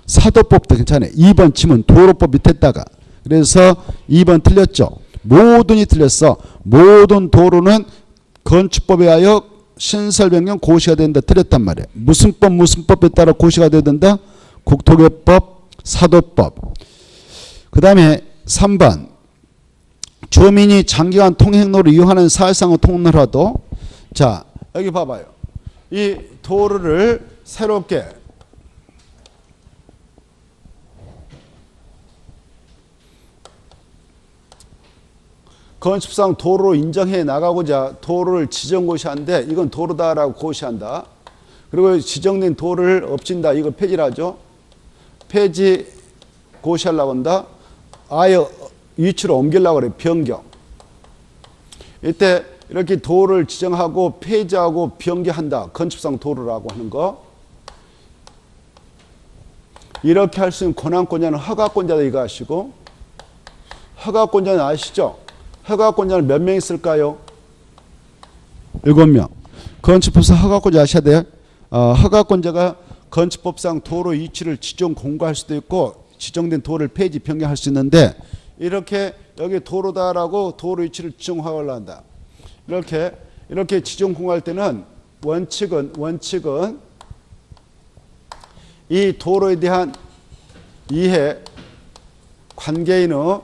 사도법도 괜찮아요. 2번 치면 도로법 밑에다가. 그래서 2번 틀렸죠. 모든이 틀렸어. 모든 도로는 건축법에 하여 신설 변경 고시가 된다. 틀렸단 말이에요. 무슨 법에 따라 고시가 돼야 된다? 국토개법, 사도법. 그 다음에 3번 주민이 장기간 통행로를 이용하는 사실상의 통로라도 자 여기 봐봐요. 이 도로를 새롭게 건축상 도로로 인정해 나가고자 도로를 지정 고시한데 이건 도로다라고 고시한다. 그리고 지정된 도로를 엎진다. 이걸 폐지를 하죠. 폐지 고시하려고 한다. 아예 위치로 옮기려고 그래. 변경. 이때 이렇게 도로를 지정하고 폐지하고 변경한다. 건축상 도로라고 하는 거. 이렇게 할 수 있는 권한권자는 허가권자다 이거 아시고 허가권자는 아시죠? 허가권자는 몇 명 있을까요? 7명. 건축법상 허가권자 아셔야 돼요. 허가권자가 건축법상 도로 위치를 지정 공고할 수도 있고 지정된 도로를 폐지 변경할 수 있는데 이렇게 여기 도로다라고 도로 위치를 지정하려고 한다. 이렇게 지정 공고할 때는 원칙은 이 도로에 대한 이해 관계인의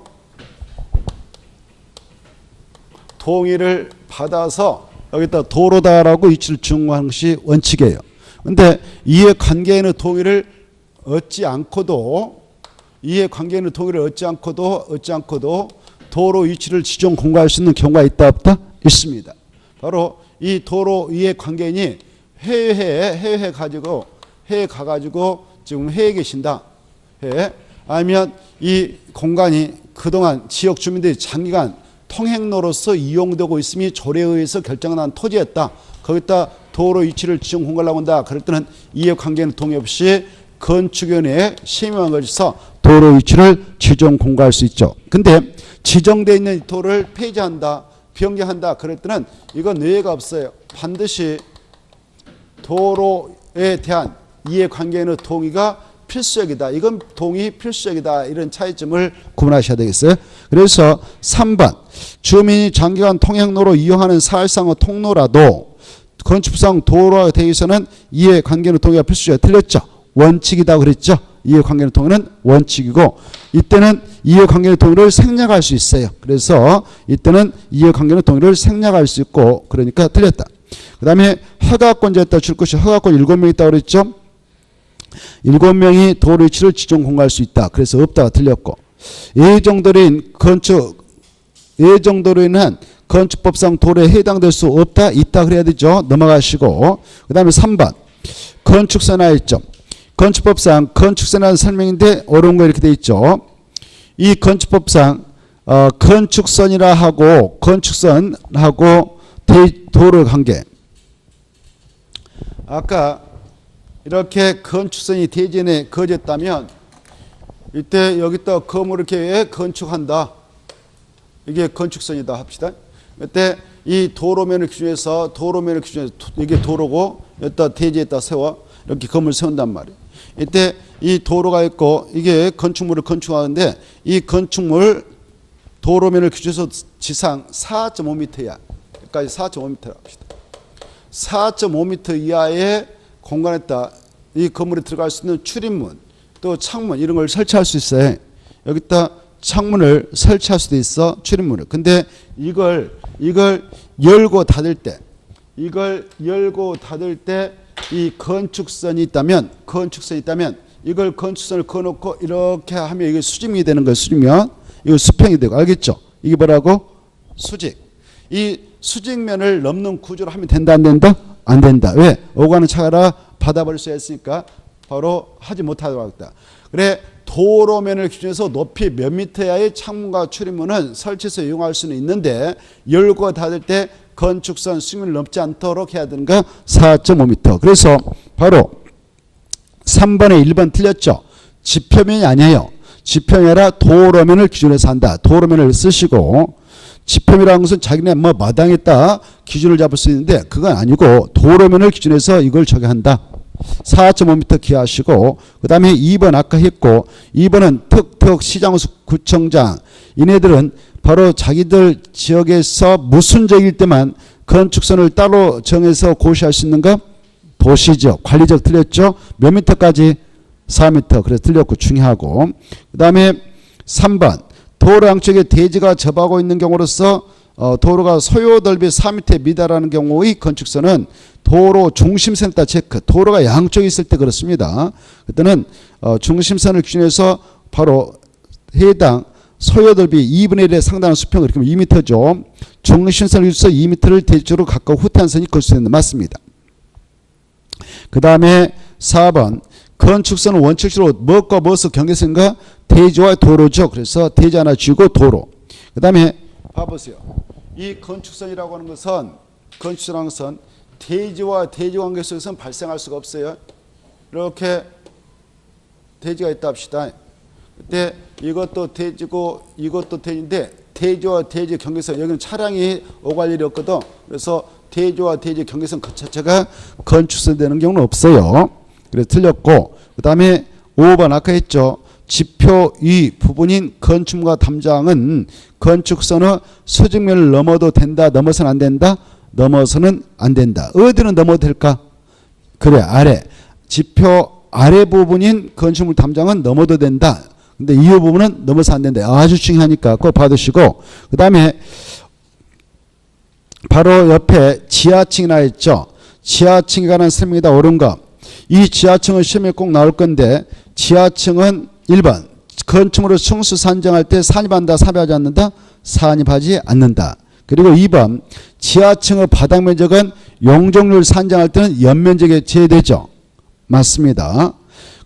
동의를 받아서 여기다 도로다라고 위치를 지정하는 것이 원칙이에요. 근데 이해 관계인의 동의를 얻지 않고도 도로 위치를 지정 공고할 수 있는 경우가 있다 없다? 있습니다. 바로 이 도로 이해 관계인이 해외에 가가지고 지금 해외에 계신다. 아니면 이 공간이 그동안 지역 주민들이 장기간 통행로로서 이용되고 있음이 조례에 의해서 결정난 토지였다. 거기다 도로 위치를 지정 공고하려고 한다. 그럴 때는 이해 관계는 동의 없이 건축위원회에 심의만 거쳐서 도로 위치를 지정 공고할 수 있죠. 근데 지정되어 있는 도로를 폐지한다, 변경한다. 그럴 때는 이건 의외가 없어요. 반드시 도로에 대한 이해 관계의 동의가 필수적이다. 이건 동의 필수적이다. 이런 차이점을 구분하셔야 되겠어요. 그래서 3번 주민이 장기간 통행로로 이용하는 사실상의 통로라도 건축상 도로에 대해서는 이해관계의 동의가 필수적이다. 틀렸죠. 원칙이다 그랬죠. 이해관계의 동의는 원칙이고 이때는 이해관계의 동의를 생략할 수 있어요. 그래서 이때는 이해관계의 동의를 생략할 수 있고 그러니까 틀렸다. 그 다음에 허가권자였다 줄 것이 허가권 7명 있다고 그랬죠. 7명이 도로 위치를 지정 공고할 수 있다. 그래서 없다가 틀렸고 예정도로 인한 건축법상 도로에 해당될 수 없다. 있다 그래야 되죠. 넘어가시고 그 다음에 3번 건축선화 일정. 건축법상 건축선화는 설명인데 어려운 거 이렇게 돼 있죠. 이 건축법상 건축선이라 하고 건축선하고 도로 관계. 아까 이렇게 건축선이 대전에 그어졌다면 이때 여기다 건물을 이렇게 건축한다. 이게 건축선이다 합시다. 그때 이 도로면을 기준해서 이게 도로고 여기다 대지에다 세워 이렇게 건물 세운단 말이에요. 이때 이 도로가 있고 이게 건축물을 건축하는데 이 건축물 도로면을 기준해서 지상 4.5m야. 여기까지 4.5m라고 합시다. 4.5m 이하의 공간에다 이 건물에 들어갈 수 있는 출입문 또 창문 이런 걸 설치할 수 있어요. 여기다 창문을 설치할 수도 있어. 출입문을. 근데 이걸 열고 닫을 때 이 건축선이 있다면 이걸 건축선을 그어놓고 이렇게 하면 이게 수직면이 되는 거예요. 수직면. 이거 수평이 되고 알겠죠? 이게 뭐라고? 수직. 이 수직면을 넘는 구조로 하면 된다 안 된다? 안 된다. 왜? 오가는 차가 받아버릴 수 있으니까 바로 하지 못하도록 하겠다. 그래 도로면을 기준해서 높이 몇 미터야의 창문과 출입문은 설치해서 이용할 수는 있는데 열고 닫을 때 건축선 수직면을 넘지 않도록 해야 되는가? 4.5m. 그래서 바로 3번에 1번 틀렸죠. 지표면이 아니에요. 지표면이 아니라 도로면을 기준해서 한다. 도로면을 쓰시고 지표면이라는 것은 자기네 뭐 마당에다 기준을 잡을 수 있는데 그건 아니고 도로면을 기준해서 이걸 적용한다. 4.5m 기하시고 그 다음에 2번 아까 했고 2번은 특특 시장구청장 이네들은 바로 자기들 지역에서 무슨 지역일 때만 건축선을 따로 정해서 고시할 수 있는가? 도시지역 관리지역 틀렸죠. 몇 미터까지? 4m. 그래서 틀렸고 중요하고 그 다음에 3번 도로 양쪽에 대지가 접하고 있는 경우로서 도로가 소요 넓이 4m에 미달하는 경우의 건축선은 도로 중심선에다 체크. 도로가 양쪽에 있을 때 그렇습니다. 그때는 중심선을 기준해서 바로 해당 소요 넓이 2분의 1에 상당한 수평을 이렇게 2m죠. 중심선을 기준해서 2m를 대지로 가까워 후퇴한 선이 그을 수 있는 맞습니다. 그 다음에 4번 건축선은 원칙적으로 무엇과 무엇을 경계선인가? 대지와 도로죠. 그래서 대지 하나 쥐고 도로. 그 다음에 봐보세요. 이 건축선이라고 하는 것은 대지와 대지 관계 속에서는 발생할 수가 없어요. 이렇게 대지가 있다 합시다. 그때 이것도 대지고 이것도 대지인데 대지와 대지 경계선 여기는 차량이 오갈 일이 없거든. 그래서 대지와 대지 경계선 그 자체가 건축선 되는 경우는 없어요. 그래서 틀렸고 그 다음에 5번 아까 했죠. 지표 위 부분인 건축물과 담장은 건축선의 수직면을 넘어도 된다. 넘어서는 안 된다. 넘어서는 안 된다. 어디는 넘어도 될까? 그래 아래. 지표 아래 부분인 건축물 담장은 넘어도 된다. 근데 이 부분은 넘어서 안 된다. 아주 중요하니까 그거 받으시고 그 다음에 바로 옆에 지하층이나 했죠. 지하층에 관한 설명이다. 옳은 거. 이 지하층은 시험에 꼭 나올 건데 지하층은 1번 건축물을 충수 산정할 때 산입한다 삽입하지 않는다 산입하지 않는다. 그리고 2번 지하층의 바닥 면적은 용적률 산정할 때는 연면적에 제외되죠. 맞습니다.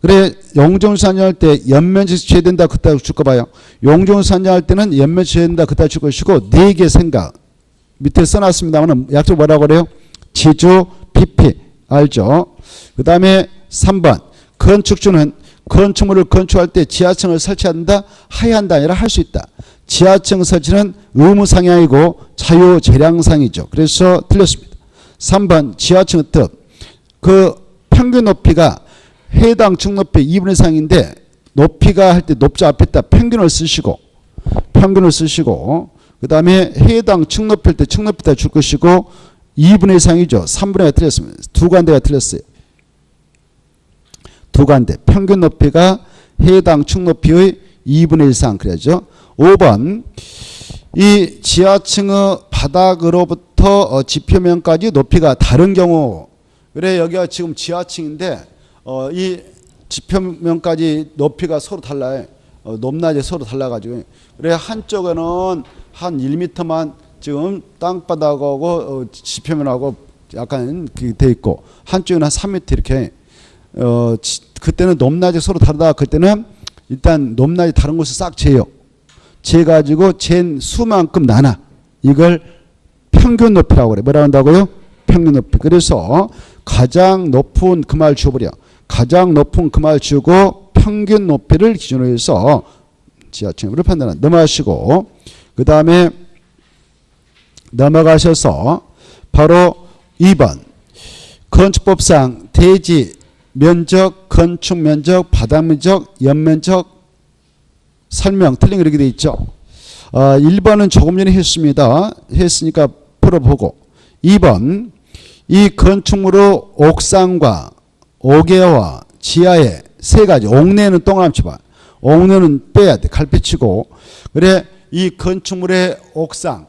그래 용적률 산정할 때 연면적 제외된다 그따 줄 거 봐요. 용적률 산정할 때는 연면적 제외된다 그따 줄 것이고 4개 생각 밑에 써놨습니다만 약속 뭐라고 그래요? 지주 PP 알죠? 그 다음에 3번 건축주는 건축물을 건축할 때 지하층을 설치한다 하야한다 아니라 할 수 있다. 지하층 설치는 의무상이 아니고 자유재량상이죠. 그래서 틀렸습니다. 3번 지하층의 뜻. 그 평균 높이가 해당 층 높이 2분의 3인데 높이가 할 때 높자 앞에다 평균을 쓰시고 그 다음에 해당 층 높이일 때 층 높이다 줄 것이고 2분의 3이죠. 3분의 1가 틀렸습니다. 두 관대가 틀렸어요. 두 관대. 평균 높이가 해당 층 높이의 2분의 1 이상 그래야죠. 5번 이 지하층의 바닥으로부터 지표면까지 높이가 다른 경우 그래 여기가 지금 지하층인데 이 지표면까지 높이가 서로 달라요. 높낮이 서로 달라가지고 그래 한쪽에는 한 1m만 지금 땅바닥하고 지표면하고 약간 돼 있고 한쪽은 한 3m 이렇게 그때는 높낮이 서로 다르다. 그때는 일단 높낮이 다른 곳을 싹 재요. 재가지고 잰 수만큼 나눠. 이걸 평균 높이라고 그래. 뭐라고 한다고요? 평균 높이. 그래서 가장 높은 그 말 지워버려. 가장 높은 그 말 지우고 평균 높이를 기준으로 해서 지하층을 판단한다. 넘어가시고 그 다음에 넘어가셔서 바로 2번 건축법상 대지 면적, 건축 면적, 바닥 면적, 연면적 설명 틀린 거 이렇게 돼 있죠. 1번은 조금 전에 했습니다. 했으니까 풀어보고 2번 이 건축물의 옥상과 옥외와 지하에 세 가지. 옥내는 동그라미 쳐봐. 옥내는 빼야 돼. 칼빛치고. 그래 이 건축물의 옥상,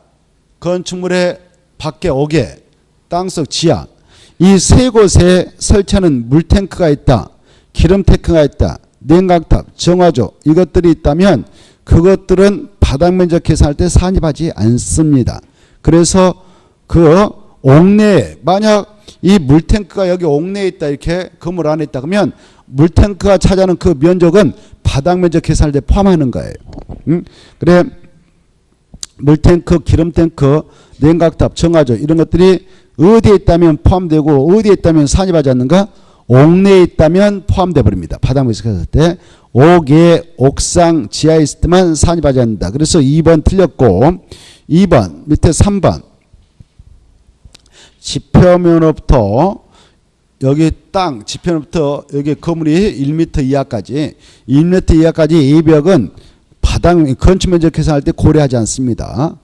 건축물의 밖에 옥외, 땅속 지하 이 세 곳에 설치하는 물탱크가 있다. 기름탱크가 있다. 냉각탑, 정화조 이것들이 있다면 그것들은 바닥 면적 계산할 때 산입하지 않습니다. 그래서 그 옥내에 만약 이 물탱크가 여기 옥내에 있다 이렇게 건물 안에 있다 그러면 물탱크가 차지하는 그 면적은 바닥 면적 계산할 때 포함하는 거예요. 그래 물탱크, 기름탱크, 냉각탑, 정화조 이런 것들이 어디에 있다면 포함되고 어디에 있다면 산입하지 않는가? 옥내에 있다면 포함돼 버립니다. 바닥 면적 계산할 때 옥외, 옥상, 지하에 있을 때만 산입하지 않는다. 그래서 2번 틀렸고 2번 밑에 3번 지표면으로부터 여기 땅 지표면부터 여기 건물이 1m 이하까지 1m 이하까지 예벽은 바닥 건축 면적 계산할 때 고려하지 않습니다.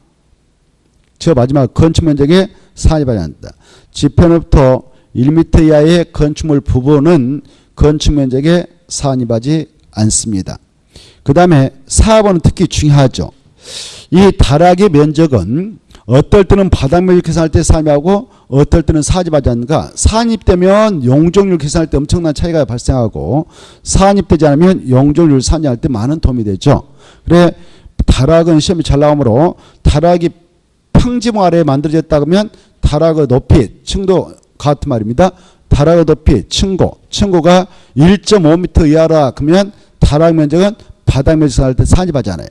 저 마지막 건축 면적에 산입하지 않는다. 지표면부터 1m 이하의 건축물 부분은 건축 면적에 산입하지 않습니다. 그 다음에 4번은 특히 중요하죠. 이 다락의 면적은 어떨 때는 바닥 면적 계산할 때 산입하고 어떨 때는 산입하지 않는가. 산입되면 용적률 계산할 때 엄청난 차이가 발생하고 산입되지 않으면 용적률 산정할 때 많은 도움이 되죠. 그래 다락은 시험이 잘 나오므로 다락이 평지봉 아래에 만들어졌다 그러면 다락의 높이 층도 같은 말입니다. 다락의 높이 층고가 1.5m 이하라 그러면 다락 면적은 바닥 면적 계산할 때 산입하지 않아요.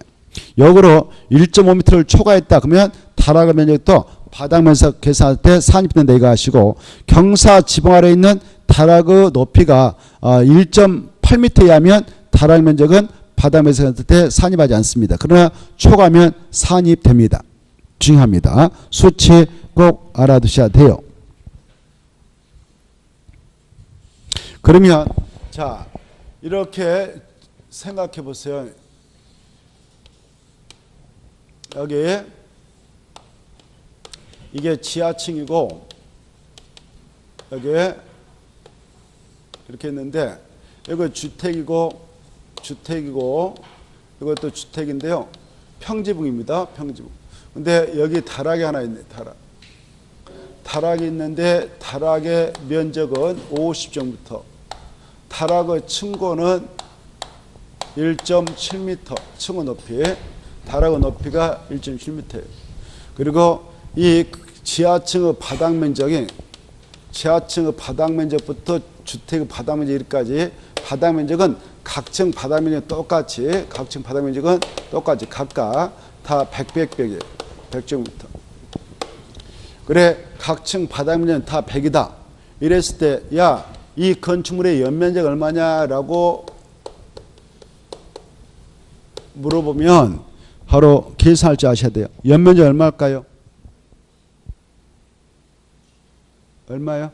역으로 1.5m를 초과했다 그러면 다락의 면적도 바닥 면적 계산할 때 산입된다 이거 하시고 경사 지붕 아래에 있는 다락의 높이가 1.8m 이하면 다락 면적은 바닥 면적 계산할 때 산입하지 않습니다. 그러나 초과하면 산입됩니다. 중요합니다. 수치 꼭 알아두셔야 돼요. 그러면 자 이렇게 생각해 보세요. 여기 이게 지하층이고 여기 이렇게 있는데 이거 주택이고 이것도 주택인데요. 평지붕입니다. 평지붕. 근데 여기 다락이 하나 있네. 다락이 있는데 다락의 면적은 50제곱미터. 다락의 층고는 1.7m. 층고 높이. 다락의 높이가 1.7m예요. 그리고 이 지하층의 바닥 면적이 지하층의 바닥 면적부터 주택의 바닥 면적 여기까지 바닥 면적은 각층 바닥 면적 똑같이 각층 바닥 면적은 똑같이 각각 다 100이에요. 100제곱미터. 그래 각층 바닥 면적은 다 100이다. 이랬을 때 야, 이 건축물의 연면적 얼마냐라고 물어보면 바로 계산할 줄 아셔야 돼요. 연면적 얼마일까요? 얼마요?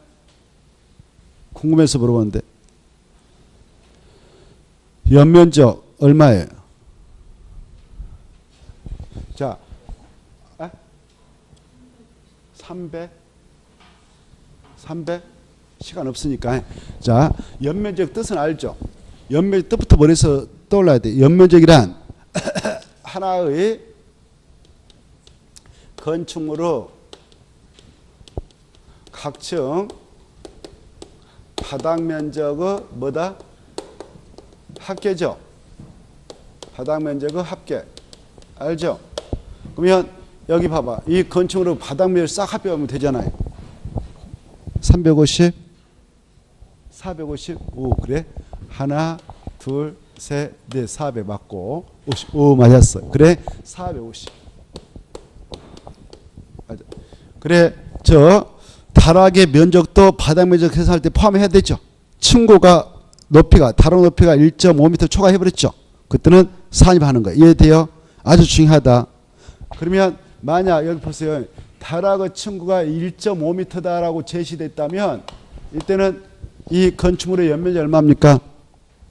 궁금해서 물어보는데 연면적 얼마예요? 자 300? 시간 없으니까 자 연면적 뜻은 알죠? 연면적 뜻부터 머리에서 떠올라야 돼. 연면적이란 하나의 건축물의 각층 바닥 면적의 뭐다? 합계죠. 바닥 면적의 합계. 알죠? 그러면 여기 봐봐. 이 건축물의 바닥 면적 싹 합해보면 되잖아요. 350, 450, 오 그래? 하나, 둘, 셋, 넷, 400 맞고 50, 오 맞았어. 그래? 450. 맞아. 그래 저 다락의 면적도 바닥 면적 계산할 때 포함해야 되죠. 층고가 높이가 다락 높이가 1.5m 초과해버렸죠. 그때는 산입하는 거예요. 이해돼요? 아주 중요하다. 그러면 만약 여기 보세요. 다락의 층고가 1.5m다라고 제시됐다면 이때는 이 건축물의 연면적이 얼마입니까?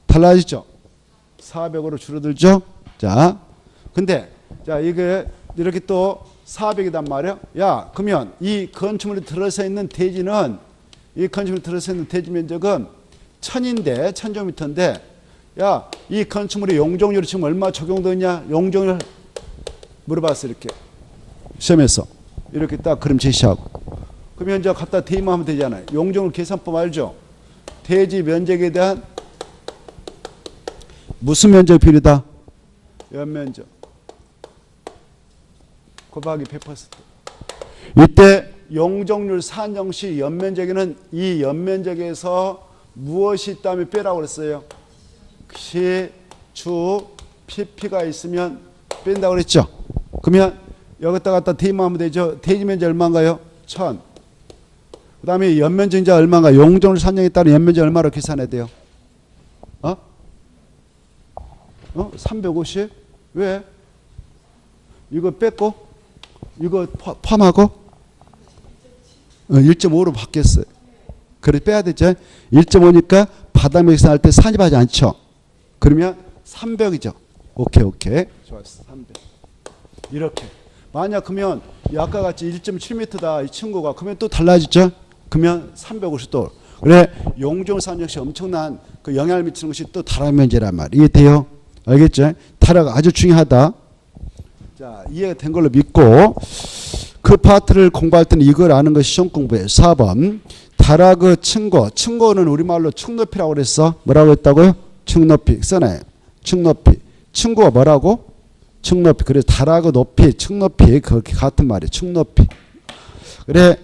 달라지죠. 400으로 줄어들죠. 자, 근데 자 이게 이렇게 또 400이단 말이야. 야, 그러면 이 건축물에 들어서 있는 대지는 이 건축물에 들어서 있는 대지 면적은 1000인데 1000제곱미터인데 야, 이 건축물의 용적률이 지금 얼마 적용되냐? 용적률 물어봤어 이렇게 시험에서 이렇게 딱 그림 제시하고 그러면 이제 갖다 대입하면 되잖아요. 용적률 계산법 알죠? 대지 면적에 대한 무슨 면적 비율이다? 연면적 곱하기 100%. 이때 용적률 산정시 연면적에는 이 연면적에서 무엇이 있다면 빼라고 그랬어요? 시, 주, pp가 있으면 뺀다고 그랬죠? 그러면 여기다 갖다 대입하면 되죠? 대지 면적 얼마인가요? 1000. 그 다음에 연면적이 얼마인가? 용적률 산정에 따른 연면적 얼마로 계산해야 돼요? 350? 왜? 이거 뺐고 이거 포함하고 1.5로 바뀌었어요. 그래 빼야 되죠. 1.5니까 바닥 계산할 때 산입하지 않죠. 그러면 300이죠. 오케이. 좋았어. 300. 이렇게. 만약 그러면 아까 같이 1.7m다 이 친구가 그러면 또 달라지죠. 그러면 350도. 그래 용적률 산정 역시 엄청난 그 영향을 미치는 것이 또 다락 면제란 말. 이해돼요? 알겠죠? 다락 아주 중요하다. 자, 이해가 된 걸로 믿고 그 파트를 공부할 때는 이걸 아는 것이 시험 공부예요. 4번 다락의 층고. 층고는 우리말로 축높이라고 그랬어. 뭐라고 했다고요? 축높이. 써놔요. 축높이. 층고가 뭐라고? 축높이. 그래서 다락의 높이, 축높이 그렇게 같은 말이에요. 축높이. 그래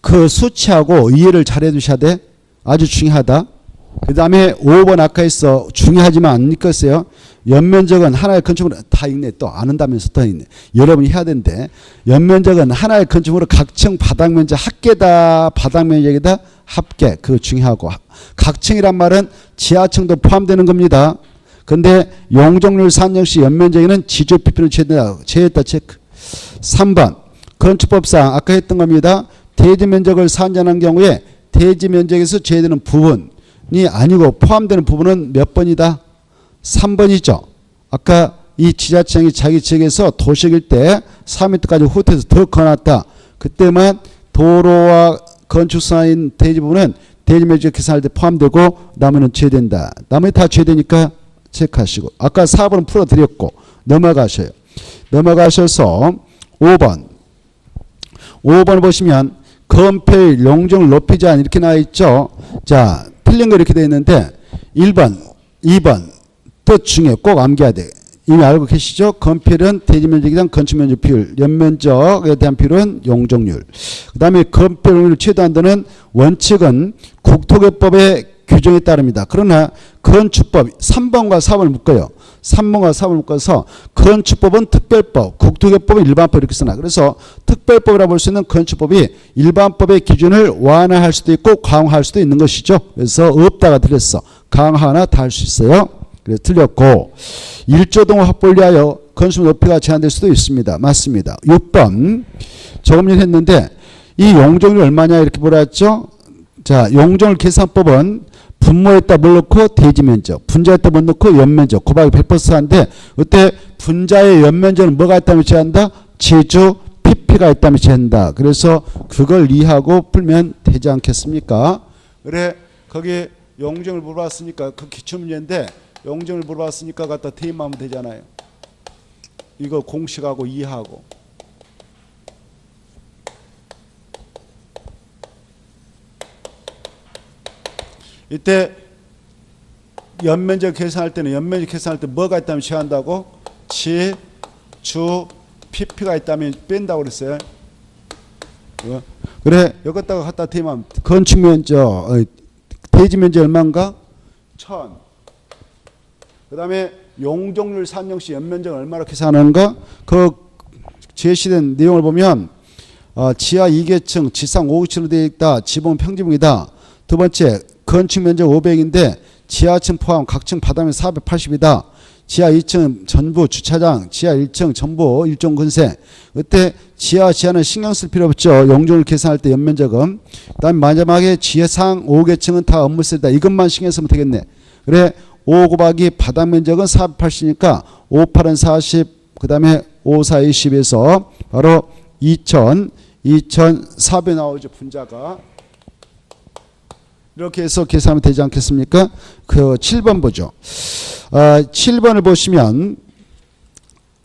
그 수치하고 이해를 잘해 두셔야 돼. 아주 중요하다. 그 다음에 5번 아까 했어. 중요하지만 안 읽었어요. 연면적은 하나의 건축물은 다 읽네. 또 아는다면서 또 읽네. 여러분이 해야 되는데 연면적은 하나의 건축물은 각층 바닥면적 합계다. 바닥면적이다. 합계. 그거 중요하고 각층이란 말은 지하층도 포함되는 겁니다. 근데 용적률 산정시 연면적에는 지조 PP는 제외된다. 제외했다 체크. 3번 건축법상 아까 했던 겁니다. 대지 면적을 산정한 경우에 대지 면적에서 제외되는 부분이 아니고 포함되는 부분은 몇 번이다? 3번이죠. 아까 이 지자체장이 자기 지역에서 도시일 때 4m까지 호텔에서 더 거놨다. 그때만 도로와 건축사인 대지 부분은 대지 면적 계산할 때 포함되고 나머지는 제외된다. 나머지 다 제외되니까 체크하시고 아까 4번은 풀어드렸고 넘어가셔요. 넘어가셔서 5번 보시면 건폐율 용적률 높이 제한 이렇게 나와 있죠. 자, 틀린 거 이렇게 되어 있는데 1번, 2번 뜻 중에 꼭 암기해야 돼. 이미 알고 계시죠? 건폐율은 대지면적에 대한 건축면적 비율, 연면적에 대한 비율은 용적률. 그 다음에 건폐율을 최대한다는 원칙은 국토개법의 규정에 따릅니다. 그러나 건축법 3번과 4번을 묶어요. 3번과 4번을 묶어서 건축법은 특별법, 국토개법은 일반법 이렇게 쓰나. 그래서 특별법이라고 볼 수 있는 건축법이 일반법의 기준을 완화할 수도 있고 강화할 수도 있는 것이죠. 그래서 없다가 틀렸어. 강화나 다 할 수 있어요. 그래서 틀렸고 1조동 확보를 위하여 건축물 높이가 제한될 수도 있습니다. 맞습니다. 6번 조금 전 했는데 이 용적률 얼마냐 이렇게 보았죠. 자, 용적률 계산법은 분모에다 뭘 넣고 대지면적, 분자에다 뭘 넣고 연면적, 곱하기 100%인데 그때 분자의 연면적은 뭐가 있다면 제한다? 제주 pp가 있다면 제한다. 그래서 그걸 이해하고 풀면 되지 않겠습니까? 그래 거기 용적률 물어봤으니까 그 기출문제인데 용적률 물어봤으니까 갖다 대입하면 되잖아요. 이거 공식하고 이해하고. 이때 연면적 계산할 때는 연면적 계산할 때 뭐가 있다면 제한다고? 지, 주, pp가 있다면 뺀다고 그랬어요. 그래 여기다가 갖다 대입하면 건축면적 대지면적 얼마인가? 1000. 그 다음에 용적률 산정시 연면적 얼마로 계산하는가? 그 제시된 내용을 보면 지하 2계층 지상 5층으로 되어 있다. 지붕 평지붕이다. 두 번째 건축면적 500인데 지하층 포함 각층 바닥면 480이다. 지하 2층 전부 주차장, 지하 1층 전부 일종 근세. 그때 지하는 신경 쓸 필요 없죠. 용적률 계산할 때 연면적은. 그다음에 마지막에 지하상 5계층은 다 업무세다. 이것만 신경 쓰면 되겠네. 그래 5 곱하기 바닥 면적은 480이니까 5, 8은 40, 그 다음에 5, 4, 20에서 바로 2400 나오죠. 분자가. 이렇게 해서 계산하면 되지 않겠습니까? 그 7번 보죠. 7번을 보시면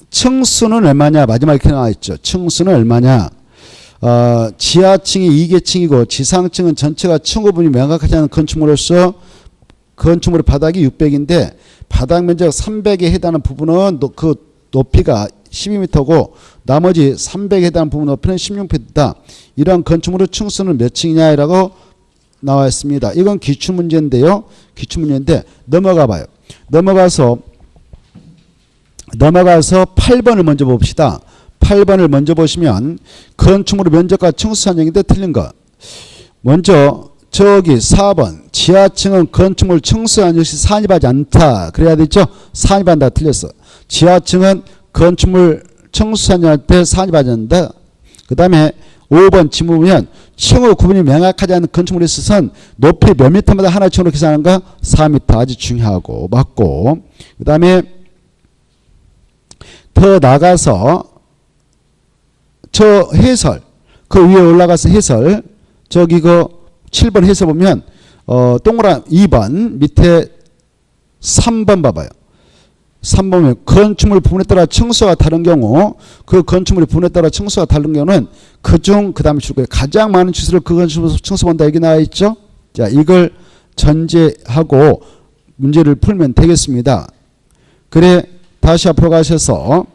층수는 얼마냐? 마지막에 이렇게 나와 있죠. 층수는 얼마냐? 지하층이 2계층이고 지상층은 전체가 층호분이 명확하지 않은 건축물로서 건축물의 바닥이 600인데 바닥 면적 300에 해당하는 부분은 그 높이가 12m고 나머지 300에 해당하는 부분 높이는 16m다. 이러한 건축물의 층수는 몇 층이냐라고 나와 있습니다. 이건 기출문제인데요. 기출문제인데 넘어가 봐요. 넘어가서 8번을 먼저 봅시다. 8번을 먼저 보시면 건축물의 면적과 층수 산정인데 틀린 거. 먼저 저기 4번 지하층은 건축물 층수 산정 시 산입하지 않다. 그래야 되죠. 산입한다. 틀렸어. 지하층은 건축물 층수 산정할 때 산입하지 않는다. 그 다음에 5번 지문 보면 층의 구분이 명확하지 않은 건축물에 있어서는 높이 몇 미터마다 하나 층으로 계산하는가? 4m. 아주 중요하고 맞고. 그 다음에 더 나가서 저 해설 그 위에 올라가서 해설 저기 그 7번 해설 보면 동그란 2번 밑에 3번 봐봐요. 3번은 건축물 부분에 따라 층수가 다른 경우 그 건축물의 부분에 따라 층수가 다른 경우는 그중 그 다음에 줄 거예요. 가장 많은 치수를 그 건축물 층수 본다 얘기 나와 있죠. 자 이걸 전제하고 문제를 풀면 되겠습니다. 그래 다시 앞으로 가셔서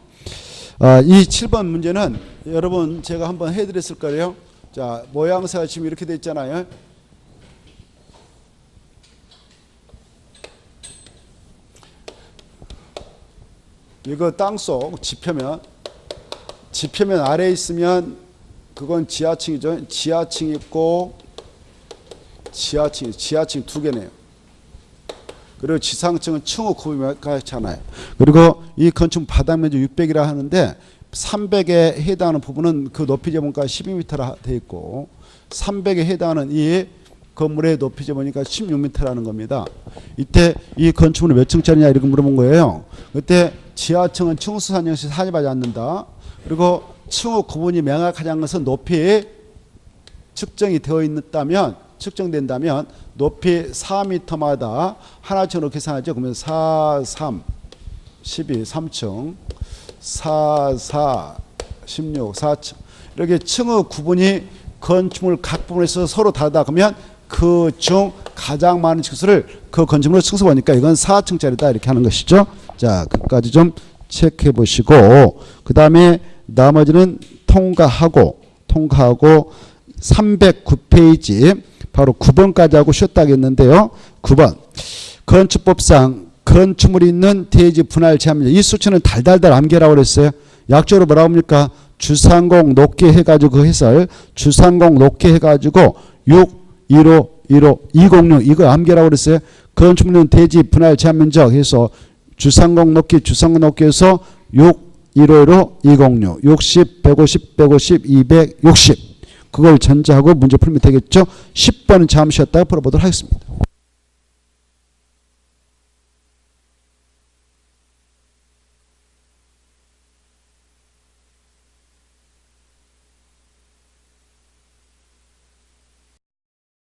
이 7번 문제는 여러분 제가 한번 해드렸을 거예요. 자 모양새가 지금 이렇게 돼 있잖아요. 이거 땅속 지표면 아래에 있으면 그건 지하층이죠. 지하층 있고 지하층 두 개네요. 그리고 지상층은 층호 구분하잖아요. 그리고 이 건축 바닥 면적 600이라 하는데 300에 해당하는 부분은 그 높이 제곱가 12m라 돼 있고 300에 해당하는 이 건물의 높이 제곱이니까 16m라는 겁니다. 이때 이 건축물은 몇 층짜리냐 이렇게 물어본 거예요. 그때 지하층은 층수 산정 시 산입하지 않는다. 그리고 층호 구분이 명확하지 않은 것은 높이 측정이 되어 있다면 측정된다면 높이 4m마다 하나층으로 계산하죠. 그러면 4, 3, 12, 3층 4, 4, 16, 4층 이렇게 층의 구분이 건축물 각 부분에서 서로 다르다. 그러면 그 중 가장 많은 층수를 그 건축물로 층수 보니까 이건 4층짜리다 이렇게 하는 것이죠. 자, 끝까지 좀 체크해 보시고 그 다음에 나머지는 통과하고 309페이지 바로 9번까지 하고 쉬었다 하겠는데요. 9번 건축법상 건축물이 있는 대지 분할 제한면 이 수치는 달달달 암기라고 그랬어요. 약적으로 뭐라고 합니까? 주상공 높게 해가지고 그 해설 주상공 높게 해가지고 6 15 15 206 이거 암기라고 그랬어요. 건축물은 대지 분할 제한면적 해서 주상공 높게 해서 6 1515 206 60 150 150 260 그걸 전제하고 문제 풀면 되겠죠. 10번은 잠시 쉬었다가 풀어보도록 하겠습니다.